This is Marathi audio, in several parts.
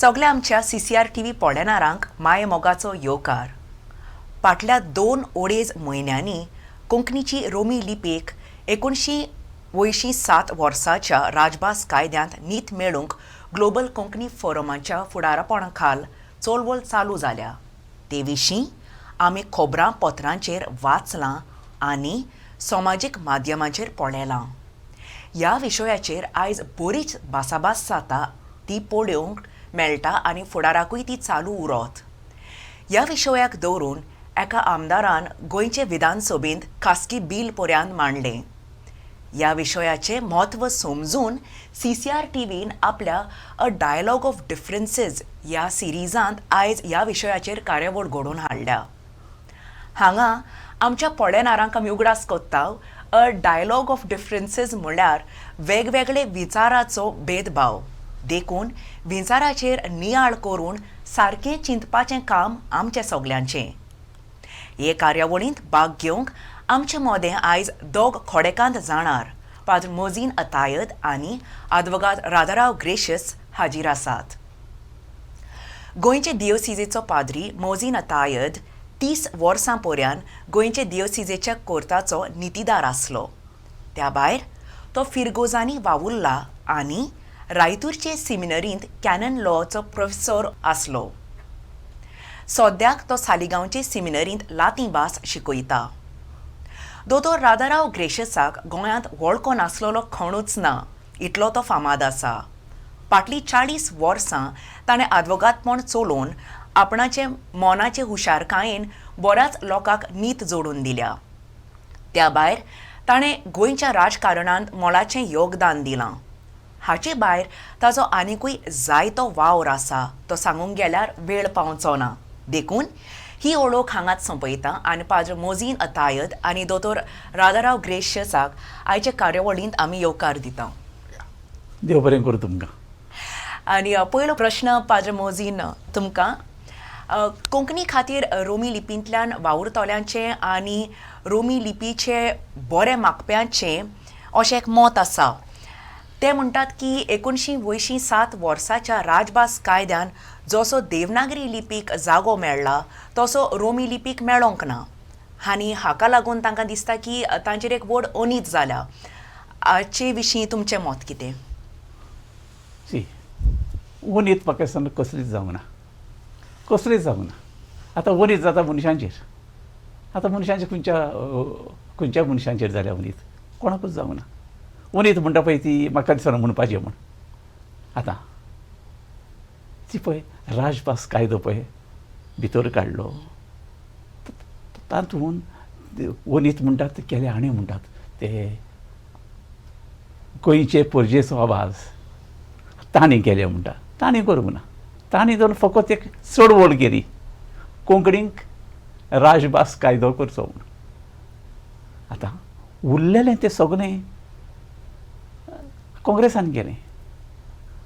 सगळ्या आमच्या CCR TV पळयणाऱ्यांक माय मोगाचो येवकार. फाटल्या 2 म्हयन्यांनी कोंकणीची रोमी लिपीक 1987 वर्साच्या राजभास कायद्यांत नीत मेळूंक ग्लोबल कोंकणी फोरमाच्या फुडारपणा खाल चळवळ चालू जाल्या. ते विशीं आमी खबरांपत्रांचेर वाचलां आनी समाजीक माध्यमांचेर पळयलां. ह्या विशयाचेर आयज बरीच भासाभास जाता ती पळोवंक मेळटा आनी फुडाराकूय ती चालू उरत. ह्या विशयाक दवरून एका आमदारान गोंयचे विधानसभेंत खासगी बील पर्यंत मांडलें. ह्या विशयाचें म्हत्व समजून CCR TVन आपल्या अ डायलॉग ऑफ डिफरन्सीस ह्या सिरिजांत आयज ह्या विशयाचेर कार्यावळ घडोवन हाडल्या. हांगा आमच्या पळयणाऱ्यांक आमी उगडास कोत्ता अ डायलॉग ऑफ डिफरन्सीस म्हळ्यार वेगवेगळे विचाराचो भेदभाव देखून विचाराचेर नियाळ करून सारकें चिंतपाचें काम आमचें सगल्यांचें. हे कार्यावळींत भाग घेवंक आमचे मोदें आयज दोग खोडेकांत जाणार पाद्र मोजीन अतायत आनी आदवोगाद राधाराव ग्रेशियस हाजीर आसात. गोंयचे दियोसिजेचो पाद्री मोजीन अतायत 30 वर्सां पर्यंत गोंयचे दियोसिजेच्या कोर्टाचो नितीदार आसलो. त्या भायर तो फिरगोजांनी वावुरला आनी रायतूरचे सेमिनरींत कॅनन लॉचो प्रोफेसर आसलो. सद्याक तो सालिगांवचे सेमिनरींत लातीन भास शिकयता. दोतोर राधाराव ग्रेशियसाक गोंयांत वळखो नासलेलो खणूच ना इतलो तो फामाद आसा. फाटलीं 40 वर्सां ताणें आदवोगादपण चलोवन आपणाचे मोनाचे हुशारकायेन बऱ्याच लोकांक नीत जोडून दिल्या. त्या भायर ताणें गोंयच्या राजकारणांत मोलाचें योगदान दिलां. हाचे भायर ताचो आनिकूय जायतो वावर आसा तो सांगूंक गेल्यार वेळ पावचो ना. देखून ही ओळख हांगाच सोंपयता आनी पाद्र मोजीन अतायत आनी दोतोर राधाराव ग्रेशियसाक आयचे कार्यावळींत आमी येवकार दिता. देव बरें करूं तुमकां. आनी पयलो प्रश्न पाद्र मोजीन तुमकां. कोंकणी खातीर रोमी लिपींतल्यान वावुरतल्यांचें आनी रोमी लिपीचे बरे मागप्यांचें अशें एक मत आसा. ते म्हणटात की 1987 वर्साच्या राजभास कायद्यान जसो देवनागरी लिपीक जागो मेळ्ळा तसो रोमी लिपीक मेळोंक ना आनी हाका लागून तांकां दिसता की तांचेर एक व्हड अनीत जाल्या. हाचे विशीं तुमचें मत कितें? अनीत म्हाका दिसता कसलीच जावंक ना. कसलीच जावंक ना. आतां अनीत जाता मनशांचेर. आतां मनशांचेर खंयच्या मनशांचेर जाल्या अनीत? कोणाकूच जावंक ना. अनीत म्हणटा पळय ती म्हाका दिसना म्हणपाचें म्हूण. आतां ती पळय राजभास कायदो पळय भितर काडलो तातूंत अनीत म्हणटात ते केले आनी म्हणटात ते गोंयचे पर्जेचो आवाज तांणी केले म्हणटा. तांणी करूंक ना. तांणी धरून फकत एक चळवळ केली कोंकणीक राजभास कायदो करचो म्हूण. आतां उरलेलें तें सगळें काँग्रेसान केलें.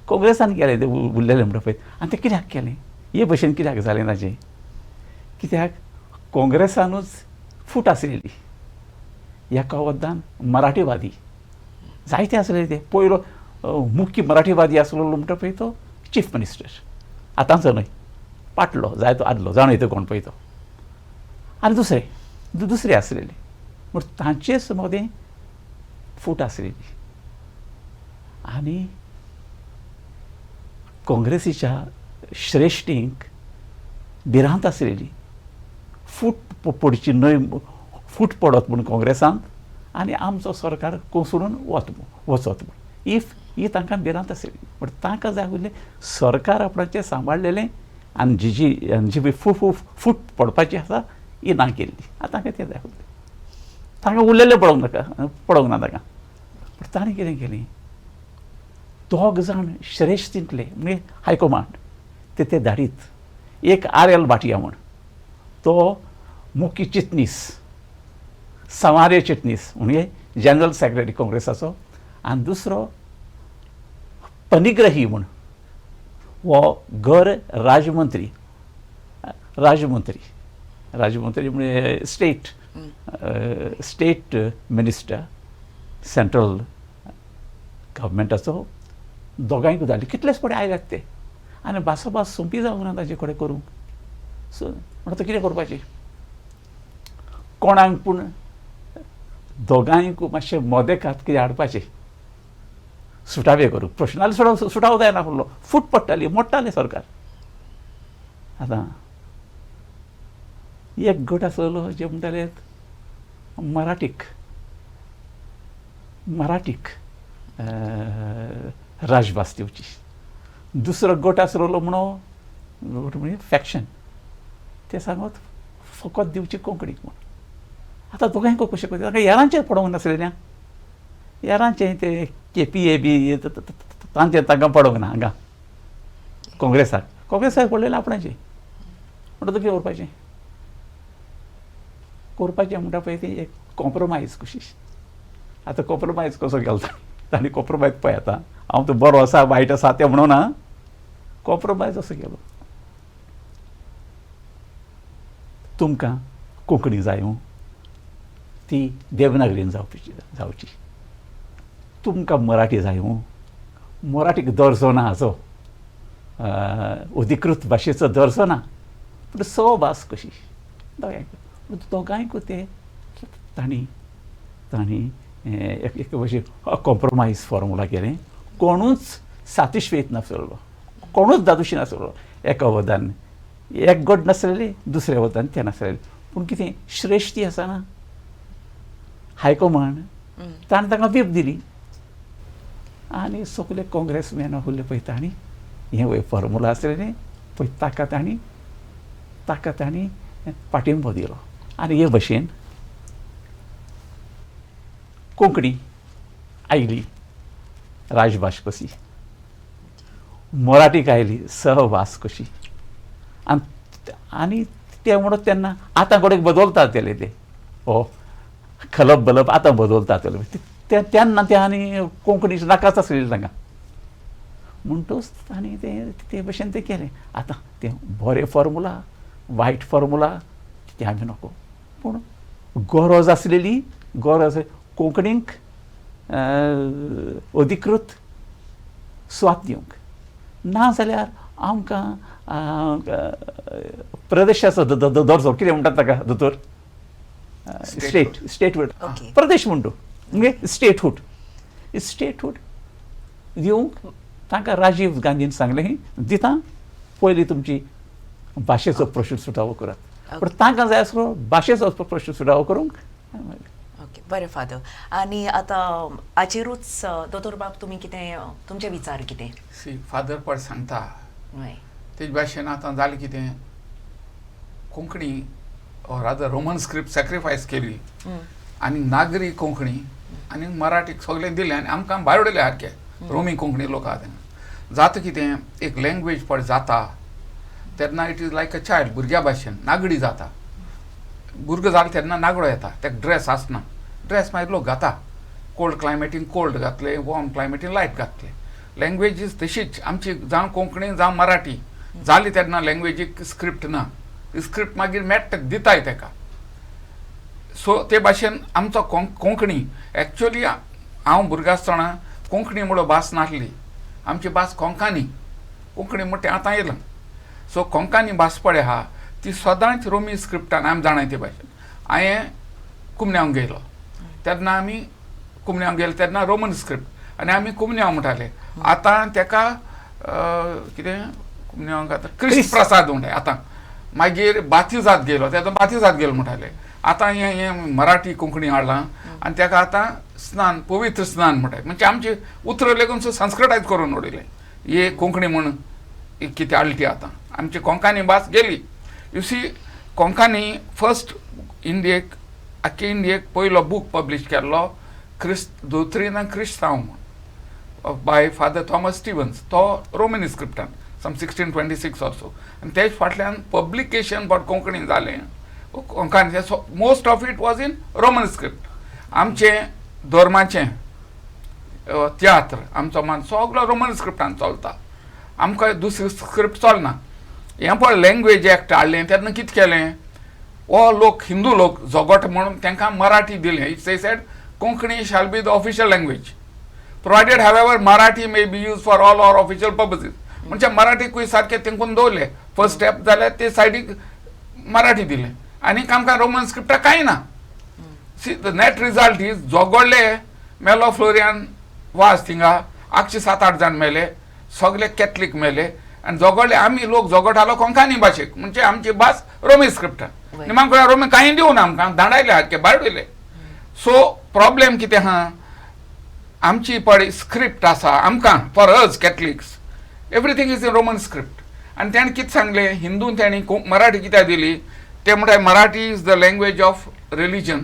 काँग्रेसान केलें तें उरलेलें म्हणटा पळय. आनी तें कित्याक केलें? हे भशेन कित्याक जालें ताचें? कित्याक काँग्रेसानूच फूट आसलेली. एका वद्दान मराठीवादी जायते आसलेले. ते पयलो मुख्य मराठीवादी आसलेलो म्हणटा पळय तो चीफ मिनिस्टर. आतांचो न्हय, पाटलो जाय तो आदलो जाणो तो कोण पळय तो. आनी दुसरे आसलेले म्हूण तांचेच मदें फूट आसलेली. आनी काँग्रेसीच्या श्रेश्ठींक भिरांत आसलेली फूट पडची न्हय, फूट पडत म्हूण काँग्रेसान आनी आमचो सरकार कोसळून वचत म्हूण ही तांकां भिरांत आसलेली. बट तांकां जाय आसलें सरकार आपणाचें सांबाळलेलें आनी जी फूट पडपाची आसा ही ना केल्ली. आतां तांकां तें जाय आसलें. तांकां उरलेलें पडोंक ना तांकां. पूण ताणें कितें केलें? दोग जाण श्रेश्ठींतले म्हणजे हायकमांड ते धाडीत. एक RL भाटिया म्हूण तो मुख्य चिटणीस, संवार्य चिटणीस म्हणजे जनरल सेक्रेटरी काँग्रेसाचो. आनी दुसरो पनिग्रही म्हूण हो घर राजमंत्री म्हणजे स्टेट मिनिस्टर सेंट्रल गव्हर्मेंटाचो दोगांयक धाडले. कितलेच पडे आयल्यात ते. आनी भास सोंपी जावंक ना ताजे कडेन करूंक. सो म्हणून आतां कितें करपाचें कोणाक पूण दोगांयक मातशें मोदेकात कितें हाडपाचें सुटावे करूंक. प्रश्नाले सुटावो जायना आसलो, फूट पडटाली, मोडटालें सरकार. आतां एक गट आसलो जे म्हणटाले मराठीक राजभास दिवची. दुसरो गट आसलो म्हणजे फॅक्शन ते सांगत फकत दिवची कोंकणीक म्हूण. आतां दोगांयक कशें करता ताका हेरांचेर पडोवंक नासलें न्ही. हेरांचें ते KPA बी तांकां पडोवंक ना हांगा काँग्रेसाक पडलेलें आपणाचें. म्हणटा कितें करपाचें म्हणटा पळय ती एक कॉम्प्रोमायज कशी. आतां कॉम्प्रोमायज कसो केलो ताणी कॉम्प्रोमायज पळय आतां हांव तो बरो आसा वायट आसा तें म्हणूना कॉम्प्रोमायज असो केलो. तुमकां कोंकणी जाय ती देवनागरीन जावची. तुमकां मराठी जाय मराठीक दर्जो ना हाचो, अधिकृत भाशेचो दर्जो ना, पूण भास कशी दोगांयक ते तांणी एक भशेन कॉम्प्रोमायज फॉर्मुला केलें. कोणूच सातिश्वेत नासलो, कोणूच दादोशी नासलो. एका वदान एक गट नासलेले, दुसऱ्या वदान ते नासलेले. पूण कितें श्रेश्टी आसा ना हायकमांड ताणें तांकां व्हीप दिली आनी सगळे काँग्रेसमॅन आसले पळय तांणी हें फॉर्मुला आसलेलें पळय ताका तांणी पाठिंबो दिलो. आनी हे भशेन कोंकणी आयली राजभास कशी, मराठीक आयली सहभास कशी. आनी ते म्हणत तेन्ना आतां कडेन बदलतात ते खलप बलप आतां बदलतात तेन्ना ते आनी कोंकणी नाकाच आसलेली तांकां. म्हणटच तांणी ते भशेन तें केलें. आतां तें बरें फॉर्मुला वायट फॉर्मुला तें आमी नको, पूण गरज आसलेली कोंकणीक अधिकृत स्वात दिवंक ना जाल्यार आमकां प्रदेशाचो दर्जो कितें म्हणटात ताका दोतोर स्टेटहूड प्रदेश म्हणटू म्हणजे स्टेटहूड दिवंक तांकां राजीव गांधीन सांगलें दिता पयलीं तुमची भाशेचो प्रश्न सुटावो करात. पूण तांकां जाय आसलो भाशेचो प्रश्न सुटावो करूंक. ओके बरें फादर. आनी आतां हाचेरूच दोतोर बाब तुमी कितें तुमचे विचार कितें? सी फादर पड सांगता तेजे भाशेन आतां जालें कितें Konkani rather Roman script sacrifice केली आनी नागरी कोंकणी आनी मराठीक सगळें दिलें आनी आमकां भायर उडयलें सारकें. रोमी कोंकणी लोक आहा तेन्ना जाता कितें एक लँग्वेज पड जाता तेन्ना it is like a child भुरग्या भाशेन नागडी जाता. भुरगो जालो तेन्ना नागडो येता, ताका ड्रेस आसना, ड्रेस मागीर लोक घाता. कोल्ड क्लायमेटीन कोल्ड घातले, वॉर्म क्लायमेटीन लायट घातले. लँग्वेजीस तशीच आमची जावं कोंकणी जावं मराठी जाली तेन्ना लँग्वेजीक स्क्रिप्ट ना. स्क्रिप्ट मागीर मेट्टा दिताय ताका. सो ते भाशेन आमचो कोंकणी एक्चुअली हांव भुरगो आसतना कोंकणी म्हणून भास नासली. आमची भास कोंकणी म्हणटा आतां येयलां. सो कोंकणी भास पळय आहा ती सदांच रोमी स्क्रिप्टान आमी जाणाय ते भाशेन. हांवें कुमन्यांव गेलो तेन्ना आमी कुमन्यांव गेले तेन्ना रोमन स्क्रिप्ट आनी आमी कुमन्यांव म्हणटाले. आतां ताका कितें कुमन्यांव आतां क्रिस्त प्रसाद म्हणटाय. आतां मागीर बातिजात गेलो तेन्ना बातिजात गेलो म्हणटाले. आतां हें मराठी कोंकणी हाडलां आनी ताका आतां स्नान पवित्र स्नान म्हणटाय. म्हणजे आमची उतरां लेगून संस्कृतायज करून उडयलें. हे कोंकणी म्हणून कितें हाडली ती आतां आमची कोंकणी भास गेली. यू सी कोंकणी फर्स्ट इंडियेक आख्खे इंडियेक पयलो बूक पब्लीश केल्लो क्रिस्त दोत्रीन आनी क्रिस्तांव म्हणून बाय फादर थॉमस स्टिवन्स. तो रोमन स्क्रिप्टान सम 1626 ऑर सो. आनी तेज फाटल्यान पब्लिकेशन बट कोंकणीन जालें. Konkani most of it was in Roman script. आमचें धर्माचें तियात्र आमचो मान सगळो रोमन स्क्रिप्टान चलता. आमकां दुसरी स्क्रिप्ट चलना. हें पळय लँग्वेज एक्ट हाडलें तेन्ना कितें केलें हो लोक हिंदू लोक झगोट म्हणून तांकां मराठी दिलें. It's a said Konkani shall be the official language provided however Marathi may be use for all or official purposes. म्हणजे मराठीकूय सारखे तेंकून दवरले फर्स्ट स्टेप जाल्यार ते सायडीक मराठी दिले आनी आमकां रोमन स्क्रिप्टाक कांय ना. See the net result is जोगोडले मेलो फ्लोरियन वाज थिंगा 807-8 जाण मेले, सगळे कॅथलीक मेले आनी जोगोडले आमी लोक जोगोटालो कोंकणी भाशेक म्हणजे आमची भास रोमी स्क्रिप्टान आनी म्हाका रोमी कांय दिवना आमकां धाडायले हातके भायर उडयले. सो प्रॉब्लेम कितें आहा आमची पळय स्क्रिप्ट आसा आमकां for us Catholics everything is in Roman script आनी तेणें कितें सांगलें हिंदून तेणी मराठी कित्याक दिली ते म्हणटा Marathi is the language of religion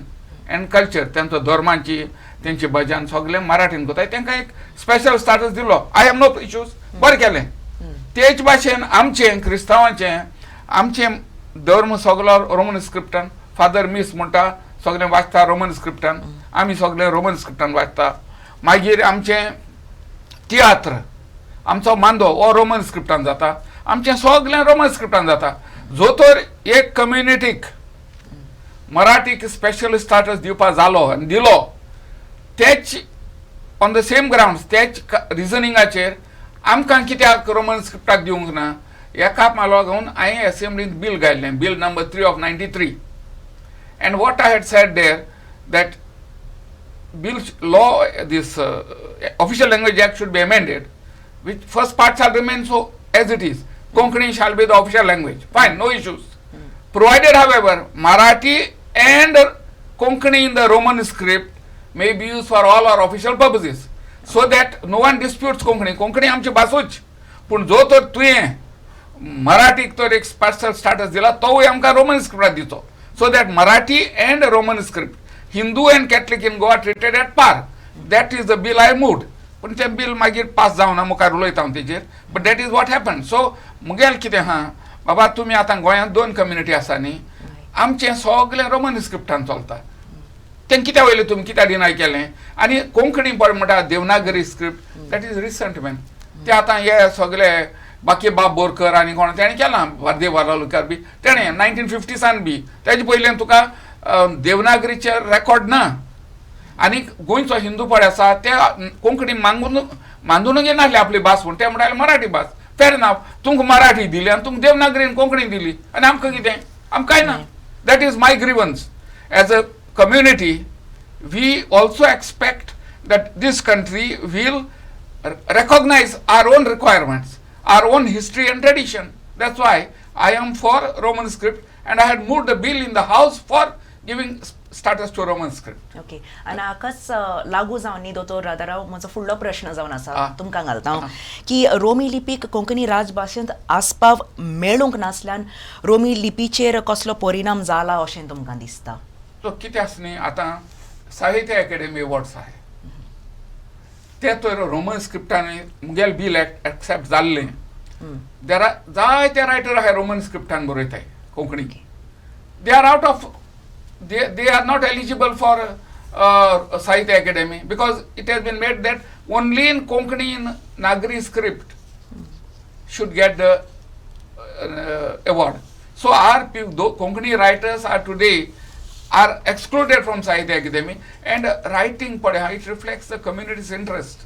end culture तेंचो धर्माची तेंची भजन सगळें मराठीन कोताय तांकां एक स्पेशल स्टाटस दिलो. आय हॅव नो इश्यूज बरें केलें. तेच भाशेन आमचें क्रिस्तांवांचें आमचें धर्म सगळो रोमन स्क्रिप्टान फादर मिस म्हणटा सगळें वाचता रोमन स्क्रिप्टान आमी सगळें रोमन स्क्रिप्टान वाचता. मागीर आमचें तियात्र आमचो मांदो हो रोमन स्क्रिप्टान जाता आमचें सगळें रोमन स्क्रिप्टान जाता. जो तर एक कम्युनिटीक मराठीक स्पेशल स्टाटस दिवपा जालो आनी दिलो तेच ऑन द सेम ग्राउंड्स तेच रिजनिंगाचेर आमकां कित्याक रोमन स्क्रिप्टाक दिवंक ना एका मालो घेवन हांवें असेंब्लींत बील घाल्लें bill number 3 of 93 and what I had said there that bill law this official language act should be amended which first part shall remain so as it is. Konkani shall be the official language, fine, no issues, provided however Marathi and Konkani in the Roman script may be used for all our official purposes so that no one disputes Konkani आमची भासूच पूण जो तर तुवें मराठीक तर एक स्पेशल स्टाटस दिला तोय आमकां Roman स्क्रिप्टाक दितो so that Marathi and Roman script, Hindu and Catholic in Goa treated at par. That is the bill I moved. पण ते बिल मागीर पास जावना मुखार उलयता हांव तेजेर but that is what happen. So मुगेल कितें आहा बाबा तुमी आतां गोंयांत 2 कम्युनिटी आसा न्ही आमचें सगळें रोमन स्क्रिप्टान चलता तें कित्या वयलें तुमी कित्याक डिनाय केलें आनी कोंकणी पळय म्हणटा Devanagari script that is recent man ते आतां हे सगळे बाकी बाब बोरकर आनी कोण तेणें केलां वारदेव वालालकर बी तेणें 1950सान बी तेजे पयलें तुका देवनागरीचे रेकॉर्ड ना आनी गोंयचो हिंदू पळय आसा ते कोंकणी मांदून घेनासले आपली भास म्हूण ते म्हणटाले मराठी भास फेर इनफ तुमकां मराठी दिली आनी तुमकां देवनागरीन कोंकणी दिली आनी आमकां कितें आमकां कांय ना. That is my grievance as a community. We also expect that this country will recognize our own requirements, our own history and tradition. That's why I am for Roman script and I had moved the bill in the house for giving status to Roman script. Okay आनी हाकाच लागू जावन न्ही दोतोर राजाराव म्हजो फुडलो प्रश्न जावन आसा तुमकां घालता की रोमी लिपीक कोंकणी राजभाशेंत आस्पाव मेळूंक नासल्यान रोमी लिपीचेर कसलो परिणाम जाला अशें तुमकां दिसता? तो कितें आसा न्ही आतां साहित्य अकॅडमी अवॉर्ड्स आहाय ते तर रोमन स्क्रिप्टांनी मुगेल बिल एक्सेप्ट जाल्लें देर आर जायते रायटर आहाय रोमन स्क्रिप्टान बरयताय Konkani they are out of they are not eligible for Sahitya Akademi because it has been made that only in Konkani in Nagari script should get the award. So our Konkani writers are today are excluded from Sahitya Academy and writing it reflects the community's interest.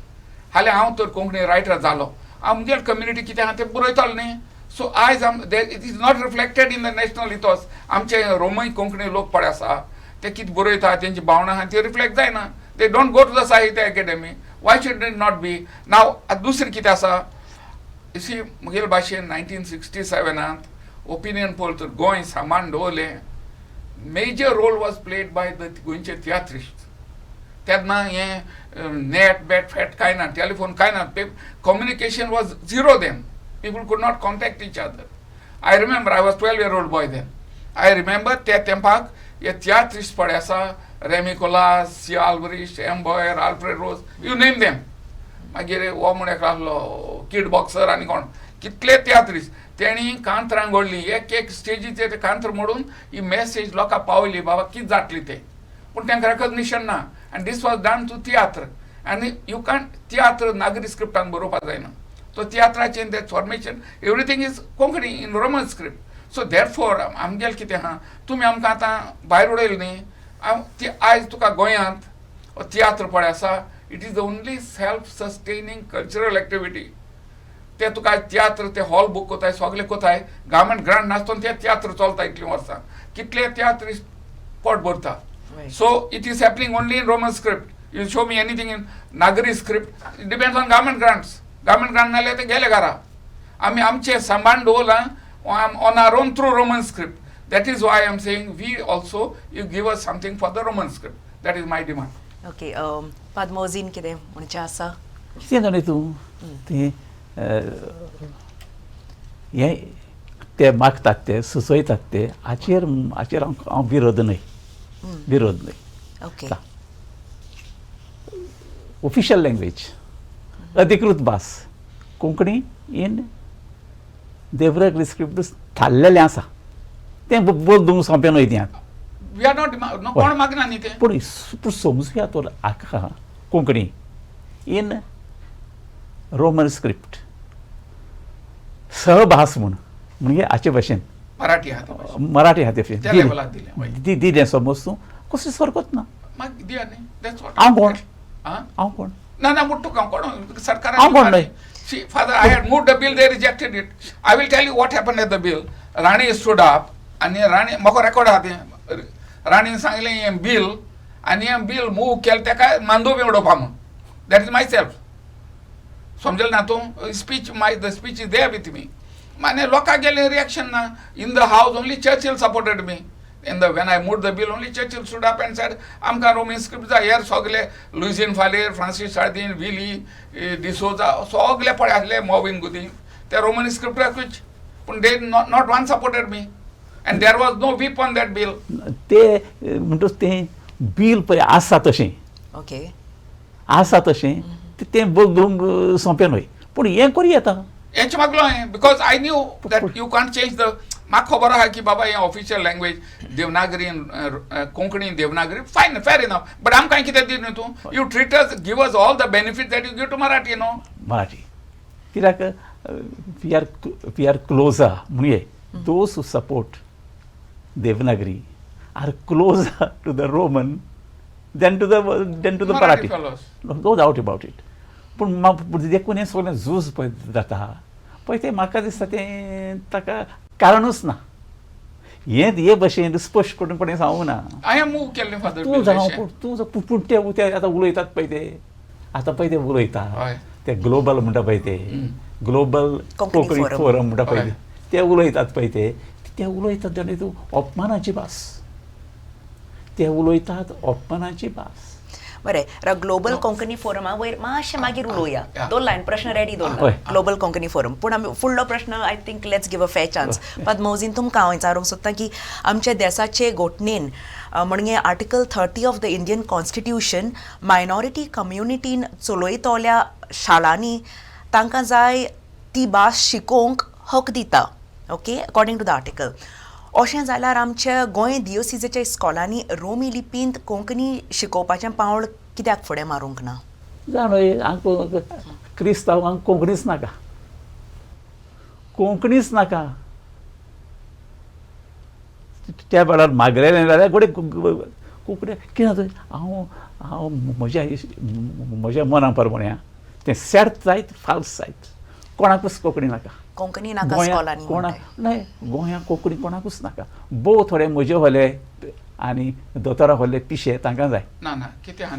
हाले हांव तर कोंकणी रायटर जालो आमगेर कम्युनिटी कितें आहा तें बरयतालो न्ही सो आयज it is not reflected in the national ethos. आमचे रोमय कोंकणी लोक पळय आसा ते कितें बरयता तेंची भावना आहा ती रिफ्लेक्ट जायना. They don't go to the Sahitya Akademi. Why should it not be now. दुसरें कितें आसा सी मुगेल भाशेन 1967 ओपिनियन पोल तर गोंय सामान दवरलें major role was played by the गोंयचे थियात्रिस्ट. तेन्ना हें नेट बॅट फॅट कांय ना टेलिफोन कांय ना communication was zero then. People could not contact each other. I remember I was 12-year-old boy then. I remember त्या तेंपाक हे थियात्रिस्ट पळय आसा रेमिकोलास, सी आल्ब्रिस्ट, M Boyer, Alfred Rose you name them. मागीर हो म्हण एक आसलो किड बॉक्सर आनी कोण कितले थियात्रिस्ट तेणी कांतरां घडली एक स्टेजीचेर ते कांतर मोडून ही मेसेज लोकांक पावयली बाबा कितें जातली ते पूण तांकां रेकॉग्निशन ना आनी this was done to tiatr आनी यू कांट तियात्र नागरी स्क्रिप्टान बरोवपाक जायना. तो तियात्राचें तें formation everything is Konkani in Roman script. So therefore आमगेल कितें आहा तुमी आमकां आतां भायर उडयलें न्ही आयज तुका गोंयांत तियात्र पळय आसा it is the only self sustaining cultural activity ते तुका तियात्र ते हॉल बूक कोताय सगळे कोताय गव्हर्मेंट ग्रांट नासतना ते तियात्र चलता इतली वर्सां कितले तियात्र पोट भरता so it is happening only in Roman script you show me anything in Nagari script it depends on government grant नाले ते गेले घरा आम्ही आमचे सांबाळून दवरला on our own through Roman script that is why I am saying we also you give us something for the Roman script that is my demand okay पद्मोजीन कितें म्हणचें आसा कितें जालें तूं तें हें ते मागतात ते सुचयतात ते हाचेर हांव विरोध न्हय ओके ऑफिशियल लँग्वेज अधिकृत भास कोंकणी इन देवनागरी स्क्रिप्ट थारलेलें आसा तें बदलूंक सोंपें न्हय तें वी आर नॉट कोण मागना न्ही ते पूण समजुया तो हाका कोंकणी इन रोमन स्क्रिप्ट सहभास म्हणजे हाचे भाशेन मराठी आहा मराठी हा ते त्या लेवलार दिलें दिलें समज तूं कसली हरकत ना मागीर दिया न्ही दॅट्स वॉट हांव कोण आं हांव कोण ना मुट्टू काम कोण सरकार हांव कोण न्हय See, Father, I had moved the bill, they rejected it. I will tell you what happened at the bill. Rani stood up, and Rani, म्हाका record आहा तें. Rani सांगलें हें bill, आनी हें bill move केलें तेका मांदो बी उडोवपा म्हूण. That is myself. समजलें ना तूं? The speech is there with me. Mane लोकां गेलें reaction ना. In the house, only Churchill supported me. When I moved the bill, only Churchill stood up and said, आमकां Roman script जा here सगळे लुईजिन फालेर, फ्रांसीस सार्दिन, विली, डिसोजा सगळे पळय आसले मॉविन गुदी त्या रोमन स्क्रिप्टाकूच पूण they not one supported me and there was no whip on that bill ते म्हणटच तें बील पळय आसा तशें ओके आसा तशें तें बदलूंक सोंपें न्हय पूण हें करूं येता हेंच मागलो हांवें because I knew that you can't change the म्हाका खबर आहा की बाबा हें official language Devanagari Konkani Devanagari fine fair enough but आमकां कितें दी न्हू तूं you treat us give us all the benefit that you give to Marathi न्हू मराठी कित्याक वी आर क्लोजर म्हणजे those who support Devanagari are closer to the Roman than to the Marathi no doubt about it पूण देखून हें सगळें झूज पळय जाता पळय तें म्हाका दिसता तें ताका कारणूच ना हे भशेन स्पश्ट करूनपणे सांगूंक ना हांवें मूव केल्लें फादर पूण ते आतां उलयतात पळय ते आतां पळय ते उलयता ते ग्लोबल म्हणटा पळय ते ग्लोबल कोंकणी फोरम म्हणटा पळय ते उलयतात पळय ते उलयतात जाल्यार तूं अपमानाची भास ते उलयतात अपमानाची भास बरें ग्लोबल कोंकणी फोरमा वयर मातशें मागीर उलोवया दोन लायन प्रश्न रेडी दवरला ग्लोबल कोंकणी फोरम पूण आमी फुडलो प्रश्न I think let's give a फेर चान्स पद्मोजीन तुमकां हांव विचारूंक सोदतां की आमच्या देशाचे घोटणेन म्हणजे article 30 of the Indian constitution minority कम्युनिटीन चलयतल्या शाळांनी तांकां जाय ती भास शिकोवंक हक दिता okay according to the article अशें जाल्यार आमच्या गोंय डिओसिसाच्या इस्कॉलांनी रोमी लिपींत कोंकणी शिकोवपाचें पावल कित्याक फुडें मारूंक ना जाणो क्रिस्तांवांक कोंकणीच नाका त्या वेळार मागलेलें जाल्यार गोडे कोंकणी कितें हांव म्हज्या मना प्रमाणे तें सेर्त जायत फाल्स जायत कोणाकूच कोंकणी नाका कोंकणी नाका स्कॉलांनी न्हय गोंयांत कोंकणी कोणाकूच नाका भोव थोडे म्हजे होले आनी दोतोरा होले पिशे तांकां जाय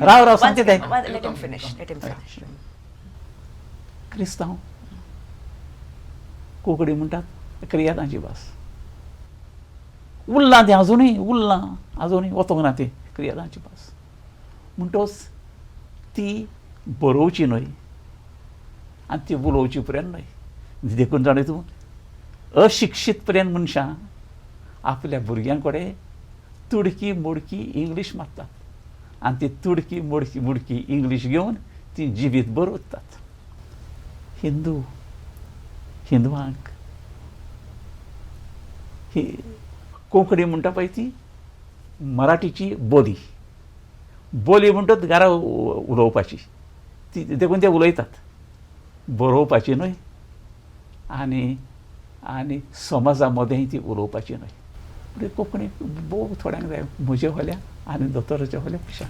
राव सांगते तें क्रिस्तांव कोंकणी म्हणटात क्रियादांची भास उरलां तें आजुनूय वचोंक ना ती क्रियादांची भास म्हणटच ती बरोवची न्हय आनी ती उलोवची पर्यंत न्हय देखून जाणा तूं अशिक्षीत पर्यंत मनशां आपल्या भुरग्यां कडेन तुडकी मोडकी इंग्लीश मारतात आनी ती तुडकी मोडकी इंग्लीश घेवन ती जिवीतभर उत्तात हिंदुवांक ही कोंकणी म्हणटा पळय ती मराठीची बोली म्हणटात घरा उलोवपाची ती देखून ते उलयतात बरोवपाची न्हय आनी समाजा मदें ती उलोवपाची न्हय म्हणजे कोंकणी भोव थोड्यांक जाय म्हज्या होल्या आनी दोतोराच्या होल्या पिशां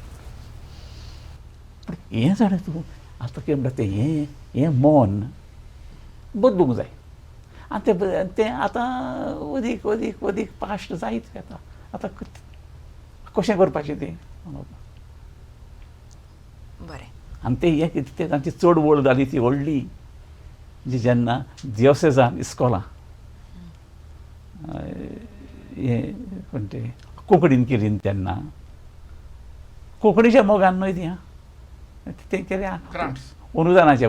पूण हें जाणा तूं आतां कितें म्हणटा तें हें मन बदलूंक जाय आनी तें आतां अदीक अदीक अदीक फास्ट जायत येता. आतां कशें करपाचें तें बरें. आनी ते तांची चड वड जाली ती व्हडली जी जेन्ना दियोसेजान इस्कॉलां हें खंयचें कोंकणीन केली तेन्ना कोंकणीच्या मोगान न्हय ती तें केलें अनुदानाचें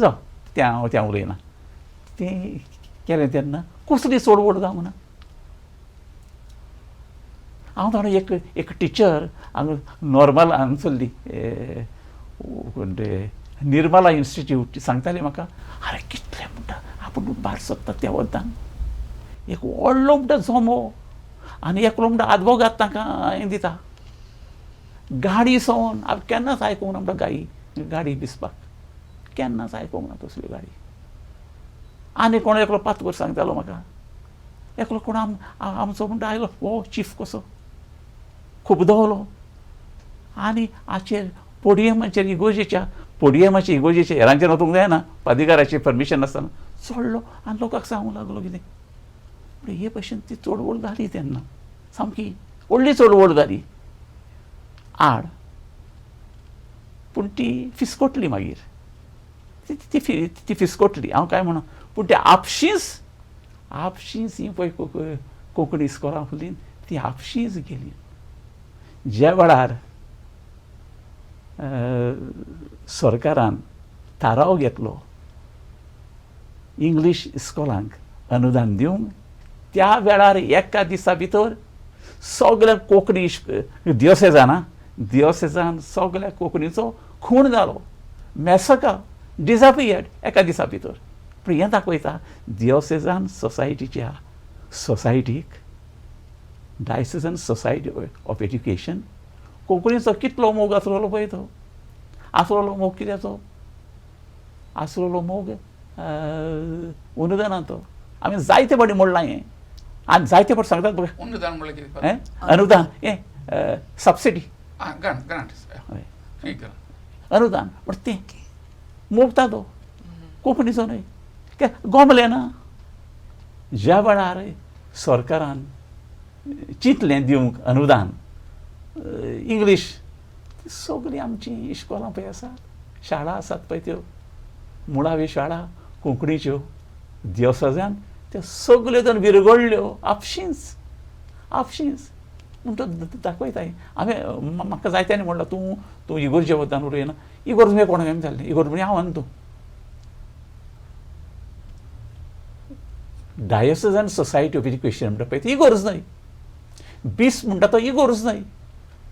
जावं तें हांव उलयना तें केलें तेन्ना कसली चड व्हड जावंक ना. हांव थोडो एक टिचर हांगा नॉर्मल हांगसरली निर्मला इन्स्टिट्यूट सांगताली म्हाका आरे कितलें म्हणटा आपूण भायर सरता त्या वतान एक व्हडलो म्हणटा झोमो आनी एकलो म्हणटा आदवोगाद तांकां हें दिता गाडी सवन हांवें केन्नाच आयकूंक ना म्हणटा गाडी बिसपाक केन्नाच आयकूंक ना तसली गाडी. आनी कोण एकलो पातकोर सांगतालो म्हाका एकलो कोण आमचो म्हणटा आयलो हो चीफ कसो खूब धांवलो आनी हाचेर पोडियमाचेर पोडियमाच्या इगोजेच्या हेरांचेर वचूंक जायना अधिकाराचें परमिशन नासतना चडलो आनी लोकांक सांगूंक लागलो कितें हे भशेन ती चड व्हड जाली तेन्ना सामकी व्हडली चड व्हड जाली आड पूण ती फिसकोटली मागीर ती फिसकोटली. हांव काय म्हणून पूण ते आपशींच ही पळय कोंकणी इस्कॉलां फुलीन ती आपशींच गेली. ज्या वेळार सरकारान थाराव घेतलो इंग्लीश इस्कॉलांक अनुदान दिवंक त्या वेळार एका दिसा भितर सगळ्या कोंकणी दियोसेजान सगळ्या कोंकणीचो खूण जालो मेसका डिजापियर्ड एका दिसा भितर. पूण हें दाखयता दियोसेजान सोसायटीक डायसेजन सोसायटी ऑफ एज्युकेशन कोंकणीचो कितलो मोग आसलेलो पळय तो आसलेलो मोग कित्याचो आसलेलो मोग अनुदानाचो. आमी जायते फावटी म्हणलां हें आनी जायते फावटी सांगतात बघा अनुदान म्हणल्यार कितें अनुदान हें सबसिडी अनुदान पण तें मोगता तो कोंकणीचो न्हय गोमलें ना. ज्या वेळार सरकारान चिंतलें दिवंक अनुदान इंग्लीश सगळीं आमचीं इस्कॉलां पळय आसात शाळा आसात पळय त्यो मुळाव्यो शाळा कोंकणीच्यो दियोसेजान त्यो सगल्यो जण विरगळ्ळ्यो आपशींच म्हूण तो दाखयता. हांवें म्हाका जायत्यांनी म्हणलां तूं इगोर्जे वतान उलयना इगोर्ज मागीर कोणाक हांवें जाल्लें इगोर्ज म्हणजे हांव आनी तूं डायसेजन सोसायटी ऑफ एज्युकेशन म्हणटा पळय ती इगोर्ज न्हय. बीस म्हणटा तो इगोर्ज न्हय.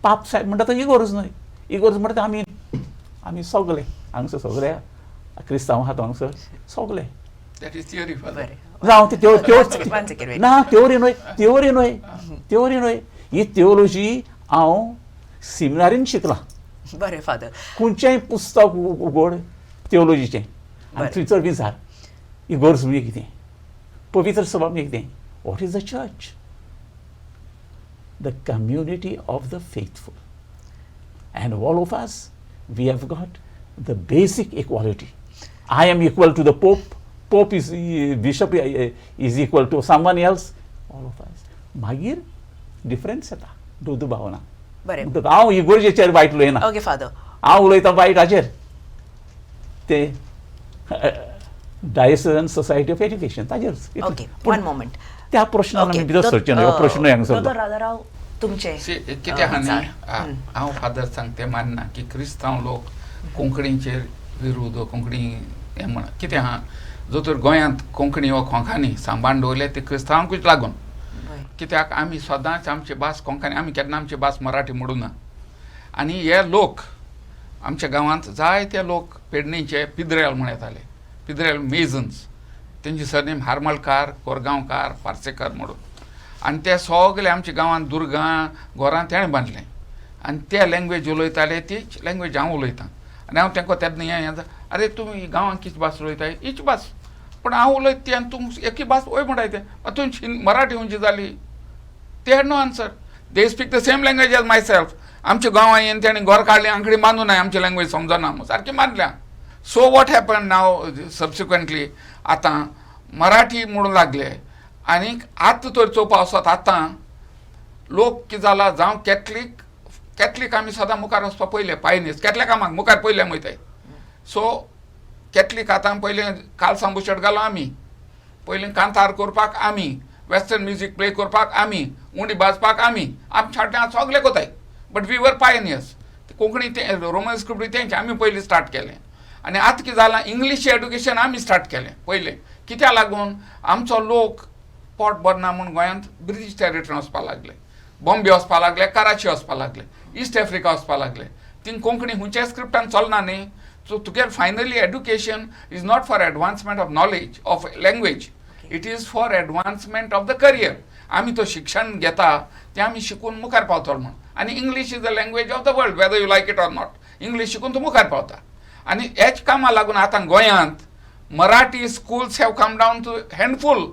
पाप साहेब म्हणटा तो इगोर्ज न्हय. इगोर्ज म्हणटा आमी सगळे हांगसर सगळे क्रिस्तांव आहात हांगसर सगळे जावं ना थिओरी न्हय ही थिओलॉजी हांव सेमिनारीन शिकलां. बरें फादर. खंयचेंय पुस्तक उगड थिओलॉजीचें आनी थंयसर विचार इगोर्ज म्हणजे कितें पवित्र सभा म्हणजे कितें what is the church the community of the faithful and all of us we have got the basic equality. I am equal to the pope is bishop is equal to someone else all of us मागीर डिफरन्स येता दोन भावना. बरें हांव इगोर्जेचेर वायट उलयना ओके फादर हांव उलयता वायटाचेर ते डायसेजन सोसायटी ऑफ एज्युकेशन ताजेर ओके वन मोमेंट त्या प्रश्नान आमी भितर सरचें न्हय. हो प्रश्न हांगसर राजाराव तुमचे कितें आहा न्ही हांव फादर सांगते मानना की क्रिस्तांव लोक कोंकणीचेर विरोध कोंकणी हें म्हणा कितें आहा जो तर गोंयांत कोंकणी वा कोंकणी सांबाळून दवरले ते क्रिस्तांवांकूच लागून कित्याक आमी सदांच आमची भास कोंकणी आमी केन्ना आमची भास मराठी म्हणूना. आनी हे लोक आमच्या गांवांत जायते लोक पेडणेचे पिद्रेल म्हण येताले पिद्रेल मेजन्स तेंची सरनेम हार्मलकार कोरगांवकार पार्सेकर म्हणून आनी ते सगळे आमच्या गांवांत दुर्गां घरां तेणें बांदलें आनी ते लँग्वेज उलयताले तीच लँग्वेज हांव उलयतां. आनी हांव तांकां तेन्ना हें आरे तुमी गांवांत कितें भास उलयताय हीच भास पूण हांव उलयता ती आनी तूं एकी भास वय म्हणटाय तें तुमची मराठी खंयची जाली ते had no answer they speak the same language as myself. आमच्या गांवांत येवन तेणें घर काडलें आंगडी बांदूं नाय आमची लँग्वेज समजना सारकी मानल्या so what happen now subsequently आतां मराठी म्हणूंक लागले आनी आतां तर चोवपा आतां लोक कितें जाला जावं कॅथलीक आमी सदां मुखार वचपा पयले पायनीस कॅथलिकांक मुखार पयले वयताय. सो कॅथलीक आतां पयलें कालसां बुशेट घालो आमी, पयलीं कांतार करपाक आमी, वेस्टर्न म्युजीक प्ले करपाक आमी, उंडी बाजपाक आमी छाट्यां सगळे कोताय. But we were pioneers. Konkani Roman script तेंचे आमी पयलीं स्टार्ट केलें. आनी आतां कितें जालां इंग्लीश एड्युकेशन आमी स्टार्ट केलें पयलें. कित्याक लागून आमचो लोक पोट भरना म्हूण गोंयांत ब्रिटीश टॅरिटरीन वचपाक लागले, बॉम्बे वचपाक लागले, कराची वचपाक लागले, ईस्ट आफ्रिका वचपाक लागले. थिंग कोंकणी खंयच्याय स्क्रिप्टान चलना न्ही. सो तुगेर finally education is not for advancement of knowledge of language, it is for advancement of the career. आमी तो शिक्षण घेता तें आमी शिकून मुखार पावतलो म्हूण. आनी English is the language of the world whether you like it or not. English शिकून तूं मुखार पावता. आनी हेच कामां लागून आतां गोंयांत Marathi schools have come down to handful.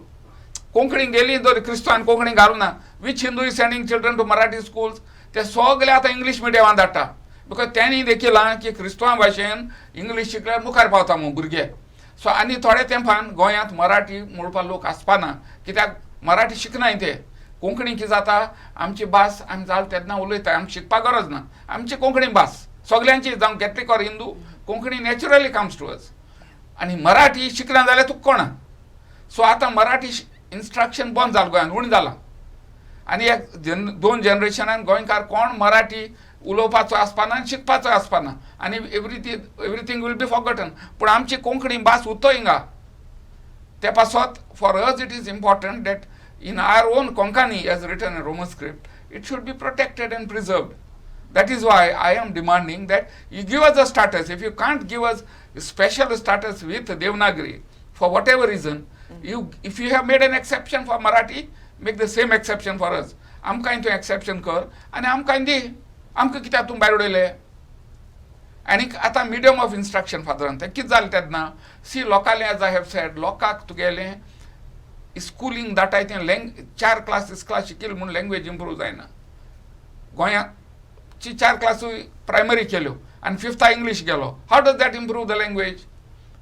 Konkani गेली जर क्रिस्तांवान कोंकणी घालूं ना, which Hindu is sending children to Marathi schools, ते सगळे आतां इंग्लीश मिडियमांत धाडटा. बिकॉज तेणी देखील की क्रिस्तांवा भाशेन इंग्लीश शिकल्यार मुखार पावता म्हूण भुरगे. सो आनी थोड्या तेंपान गोंयांत मराठी म्हणपाक लोक आसपाना, कित्याक मराठी शिकनाय ते. कोंकणी कितें जाता आमची भास आमी जाल तेन्ना उलयता, आमकां शिकपाक गरज ना. आमची कोंकणी भास सगल्यांची जावं Catholic or Hindu Konkani naturally comes to us. आनी मराठी शिकना जाल्यार तुका कोणा. सो आतां मराठी इन्स्ट्रक्शन बंद जालें गोंयांत, उणें जालां. आनी एक 2 जनरेशनान गोंयकार कोण मराठी उलोवपाचो आसपाना आनी शिकपाचो आसपाना. आनी एवरीथींग वील बी फॉरगॉटन. पूण आमची कोंकणी भास उरतो हिंगा. ते पासत for us it is important that in our own Konkani as written in Roman script, it should be protected and preserved. That is why I am demanding that you give us a status. If you can't give us a special status with Devanagari for whatever reason, if you have made an exception for Marathi, make the same exception for us. आमकां तो exception कर आनी आमकां दी. आमकां कित्याक तूं भायर उडयले. आनी आतां मिडियम ऑफ इन्स्ट्रक्शन फादरान तें कितें जालें तेन्ना सी लोकांनी एज आय हॅव सेड लोकांक तुगेलें स्कूलिंग धाटाय तें 4 क्लासीस शिकिल्ले म्हूण लँग्वेज इम्प्रूव जायना. गोंयांची 4 क्लासूय प्रायमरी केल्यो आनी 5th इंग्लीश गेलो. How does that improve the language.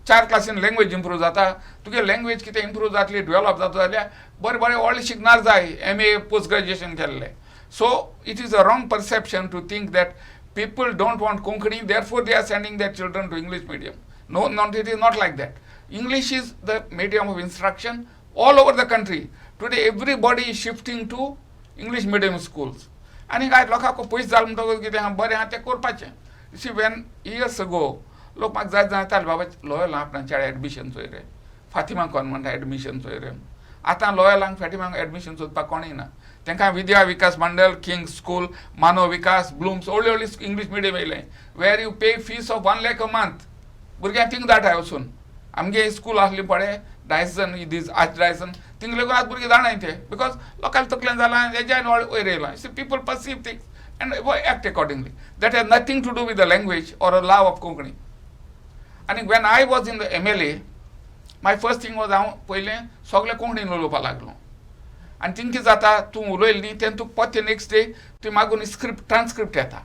4 क्लासीन लँग्वेज इम्प्रूव जाता. तुगे लँग्वेज कितें इम्प्रूव जातली डेवलप जाता जाल्यार बरें व्हडले शिकणार जाय MA पोस्ट ग्रॅज्युएशन केल्ले. So it is a wrong perception to think that people don't want Konkani, therefore they are sending their children to English medium. No, it is not like that. English is the medium of instruction all over the country. Today everybody is shifting to English medium schools. आनी काय लोकांक पयस जालें म्हणटकच कितें आहा बरें आहा तें करपाचें. You see, when years ago लोक म्हाका जाय जाताले बाबा लॉयलां आपणाच्या एडमिशन चोय रे, फातिमा कॉन्व्हेंट एडमिशन चोय रे. आतां लॉयलांक फातिमाक एडमिशन सोदपाक कोणूय ना. तांकां Vidya Vikas Mandal, King's school, Manav Vikas, Bloom's व्हडली इंग्लीश मिडियम येयलें. Where you pay fees of 1 lakh a month. भुरग्यांक थिंग धाडटाय वचून. आमगे स्कूल आसली पळय डायसन दीज आर्चडायसन थिंग लेगून आज भुरगीं जाणाय ते बिकॉज लोकांक तकलेन जालां हेज्यान वयर येयलां. See people perceive things and act accordingly. That has nothing to do with the language or a love of Konkani. आनी when I was in the MLA my first thing was हांव पयलें सगळें कोंकणीन उलोवपाक लागलो. आनी थिंग कितें जाता तूं उलयलें न्ही तें तुका पत्ते नेक्स्ट डे तुवें मागून ट्रान्सक्रिप्ट येता.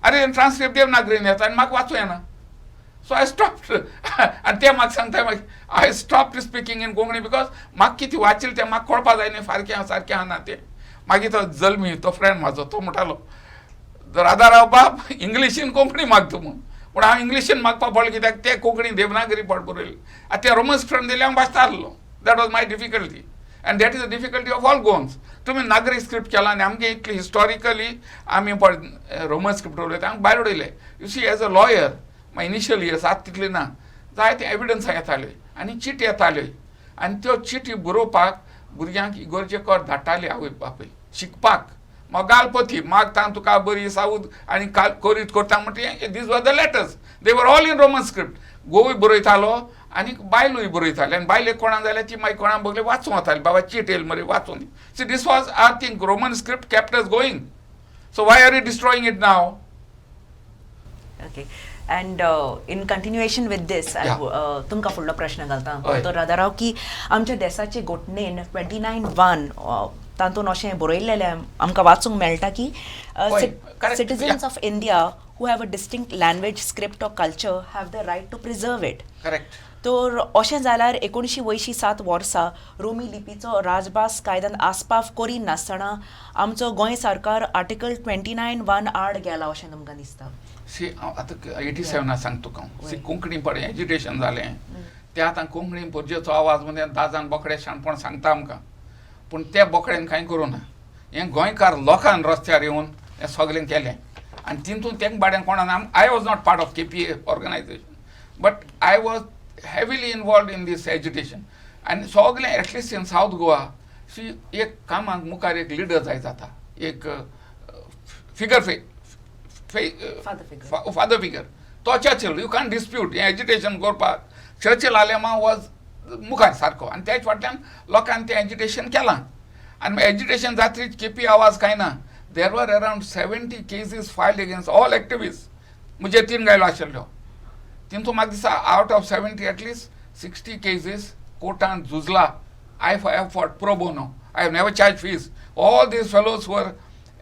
अरे ट्रान्सक्रिप्ट देवनागरीन येता आनी म्हाका वाचूं येना. सो आय स्टॉप आनी ते म्हाका सांगता मागीर I stop speaking in Konkani because म्हाका कितें वाचिल्लें तें म्हाका कळपा जाय न्ही सारकें आहा सारकें आहा ना तें. मागीर तो जल्मी तो फ्रेंड म्हाजो तो म्हणटालो राधाराव बाब इंग्लिशीन कोंकणी मागता म्हूण. पूण हांव इंग्लिशीन मागपा पडलें कित्याक ते कोंकणी देवनागरी पड बरयली. आतां ते रोमन स्क्रिप्ट दिले हांव वाचता आसलो. That was my difficulty and that is the difficulty of all Goans. तुमी नागरी स्क्रिप्ट केला आनी आमगे इतली हिस्टॉरिकली आमी रोमन स्क्रिप्ट उलयता हांव भायर उडयले. You see as a lawyer my initial years आतां तितली ना जायते एविडन्सां येताल्यो आनी चीट येताल्यो आनी त्यो चिटी बरोवपाक भुरग्यांक इगोर्जेकर धाडटाले आवय बापूय शिकपाक. मोगालपती मागता तुका बरी साऊद आनी करीत करता म्हणटा these were the letters they were all in Roman script. गोवूय बरयतालो आनी बायलूय बरयताले आनी बायलेक कोणाक जाल्यार ती मागीर कोणाक बगले वाचूं वताली बाबा चीट येयली मरे वाचून. See this was I think Roman script kept us going. So why are you destroying it now. Okay and in continuation with this तुमकां फुडलो प्रश्न घालता तो राधाराव की आमच्या देशाचे घोटणेन 29(1) तातूंत अशें बरयल्लें आमकां वाचूंक मेळटा की citizens of India who have a distinct language, script or culture have the right to preserve it. Correct. तर अशें जाल्यार 1987 वर्सा रोमी लिपीचो राजभास कायद्यान आस्पाव करिनासतना आमचो गोंय सरकार आर्टिकल 29(1) आड गेला अशें तुमकां दिसता? सी आतां 87 सांगता तुका सी कोंकणी पळय एजिटेशन जालें तें आतां कोंकणी भुरजेचो आवाज म्हणजे दाजान बोकडे शाणपण सांगता आमकां, पूण त्या बोकड्यान कांय करूं ना. हें गोंयकार लोकान रस्त्यार येवन हें सगलें केलें आनी तितून तेंक बाड्यान कोणान I was not part of KPA organisation, but I was heavily involved in this agitation. And सगळे एटलिस्ट इन साऊथ गोवा शी एक कामाक मुखार एक लिडर जाय जाता, एक फिगर फादर फिगर तो चर्चिल. यू कॅन डिस्प्यूट हें एजिटेशन करपाक चर्चिल आलेमा वॉज मुखार सारको आनी त्याच फाटल्यान लोकांनी तें एजिटेशन केलां आनी एजिटेशन जातरीच KPA आवाज कांय ना. देर वर around 70 cases filed against all activists. म्हणजे 3 गायलो आशिल्ल्यो तितून म्हाका दिसता out of 70 at least 60 cases कोर्टान झुजला. I have fought pro bono. I have never charged fees. All these fellows were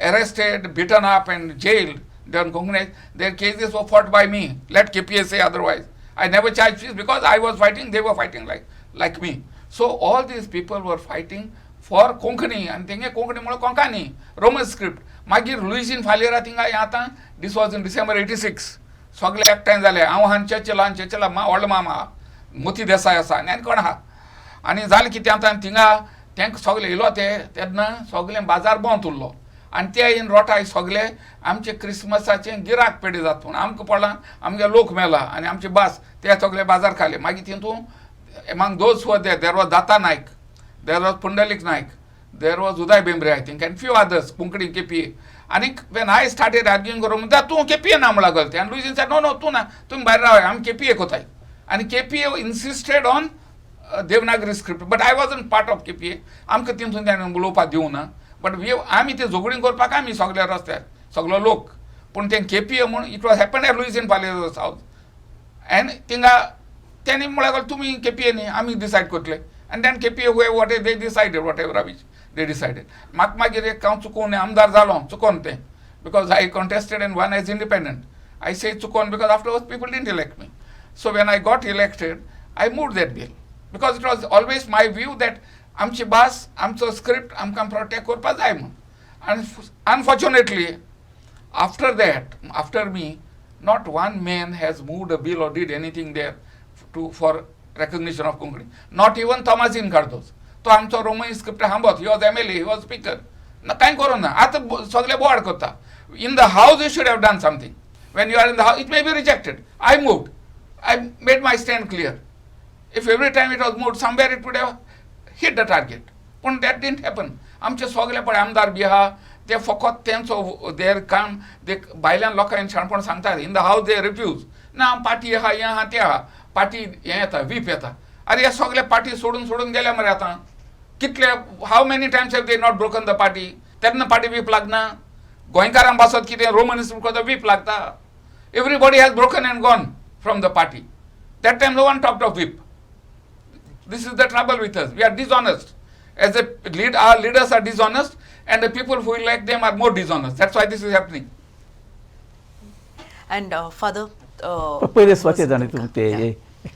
arrested, beaten up and jailed. Done Congress. Their cases were fought by me. Let KPA say otherwise. I never charged fees because I was fighting. They were fighting like me. So all these people were fighting for Konkani and तेंगे कोंकणी मुळे कोंकणी रोमन स्क्रिप्ट. मागीर लुईसिन फालेरा थिंगा आतां दिस वॉज इन December 86. सगळे एकठांय जाले. हांव हान चर्चिला व्हडलो मामा मोती देसाय आसा आनी कोण आहा आनी जालें कितें आतां थिंगा तेंक सगळे येयलो तेन्ना सगळें बाजार बंद उरलो आनी ते इन रोटाय सगळे आमचे क्रिसमसाचें गिराक पेडे जाता पूण आमकां पडलां आमगे लोक मेला आनी आमचे बास ते सगळे बाजार खाले. मागीर तितून among those were there was Datta Naik, there was Pundalik Naik, there was Uday Bembre I think and few others Konkani KPA. आनी वेन आय स्टार्टेड आर्ग्यूइंग करूं म्हणटा तूं KPA ना म्हणला गलते आनी लुईसिन सेड नो तूं ना तुमी भायर राव आमी KPA कोताय आनी KPA इन्सिस्टेड on Devanagari script. But I wasn't part of KPA. आमकां तितून ताणें उलोवपाक दिवं ना. बट आमी ते झगडीं करपाक आमी सगळे रस्त्यार सगलो लोक पूण तें KPA म्हूण it was happen at Luizinho Faleiro सावथ एंड थिंगा तेणी म्हळ्यार तुमी KPA न्ही आमी डिसायड करतले आनी then KPA what they decided whatever Ravish they decided. म्हाका मागीर एक हांव चुकोवन आमदार जालो चुकोवन तें because I contested and won as independent. I say चुकोवन because afterwards people didn't elect me. So when I got elected, I moved that bill because it was always my view that आमची भास आमचो स्क्रिप्ट आमकां प्रोटेक्ट करपाक जाय म्हणून. And unfortunately, after me, not one man has moved a bill or did anything there for recognition of Konkani. Not even Thomasin Cardoz. तो आमचो रोमन स्क्रिप्ट हांबत. He was MLA, he was speaker. ना कांय करूं ना. आतां सगळे बोवाड करता. In the house you should have done something. When you are in the house it may be rejected. I moved. I made my stand clear. If every time it was moved, somewhere it would have hit the target. पण that didn't happen. आमचे सगळे पळय आमदार बी आहा ते फकत तेंचो देर काम ते भायल्यान लोकांनी शाणपण सांगतात. In the house they refuse. ना पार्टी आहा हें आहा तें आहा. पार्टी हें येता व्हीप येता. अरे हे सगळे पार्टी सोडून गेले मरे आतां. कितले how many times have they not broken the party. तेन्ना पार्टी व्हीप लागना. गोंयकारांक पासत कितें रोमनिस्ट करता व्हीप लागता. Everybody has broken and gone from the party. That time no one talked of whip. This is the trouble with us. We are dishonest. As a lead, our leaders are dishonest, and the people who elect them are more dishonest. That's why this is happening. And Father, पयले स्वच्छ जाणे तूं ते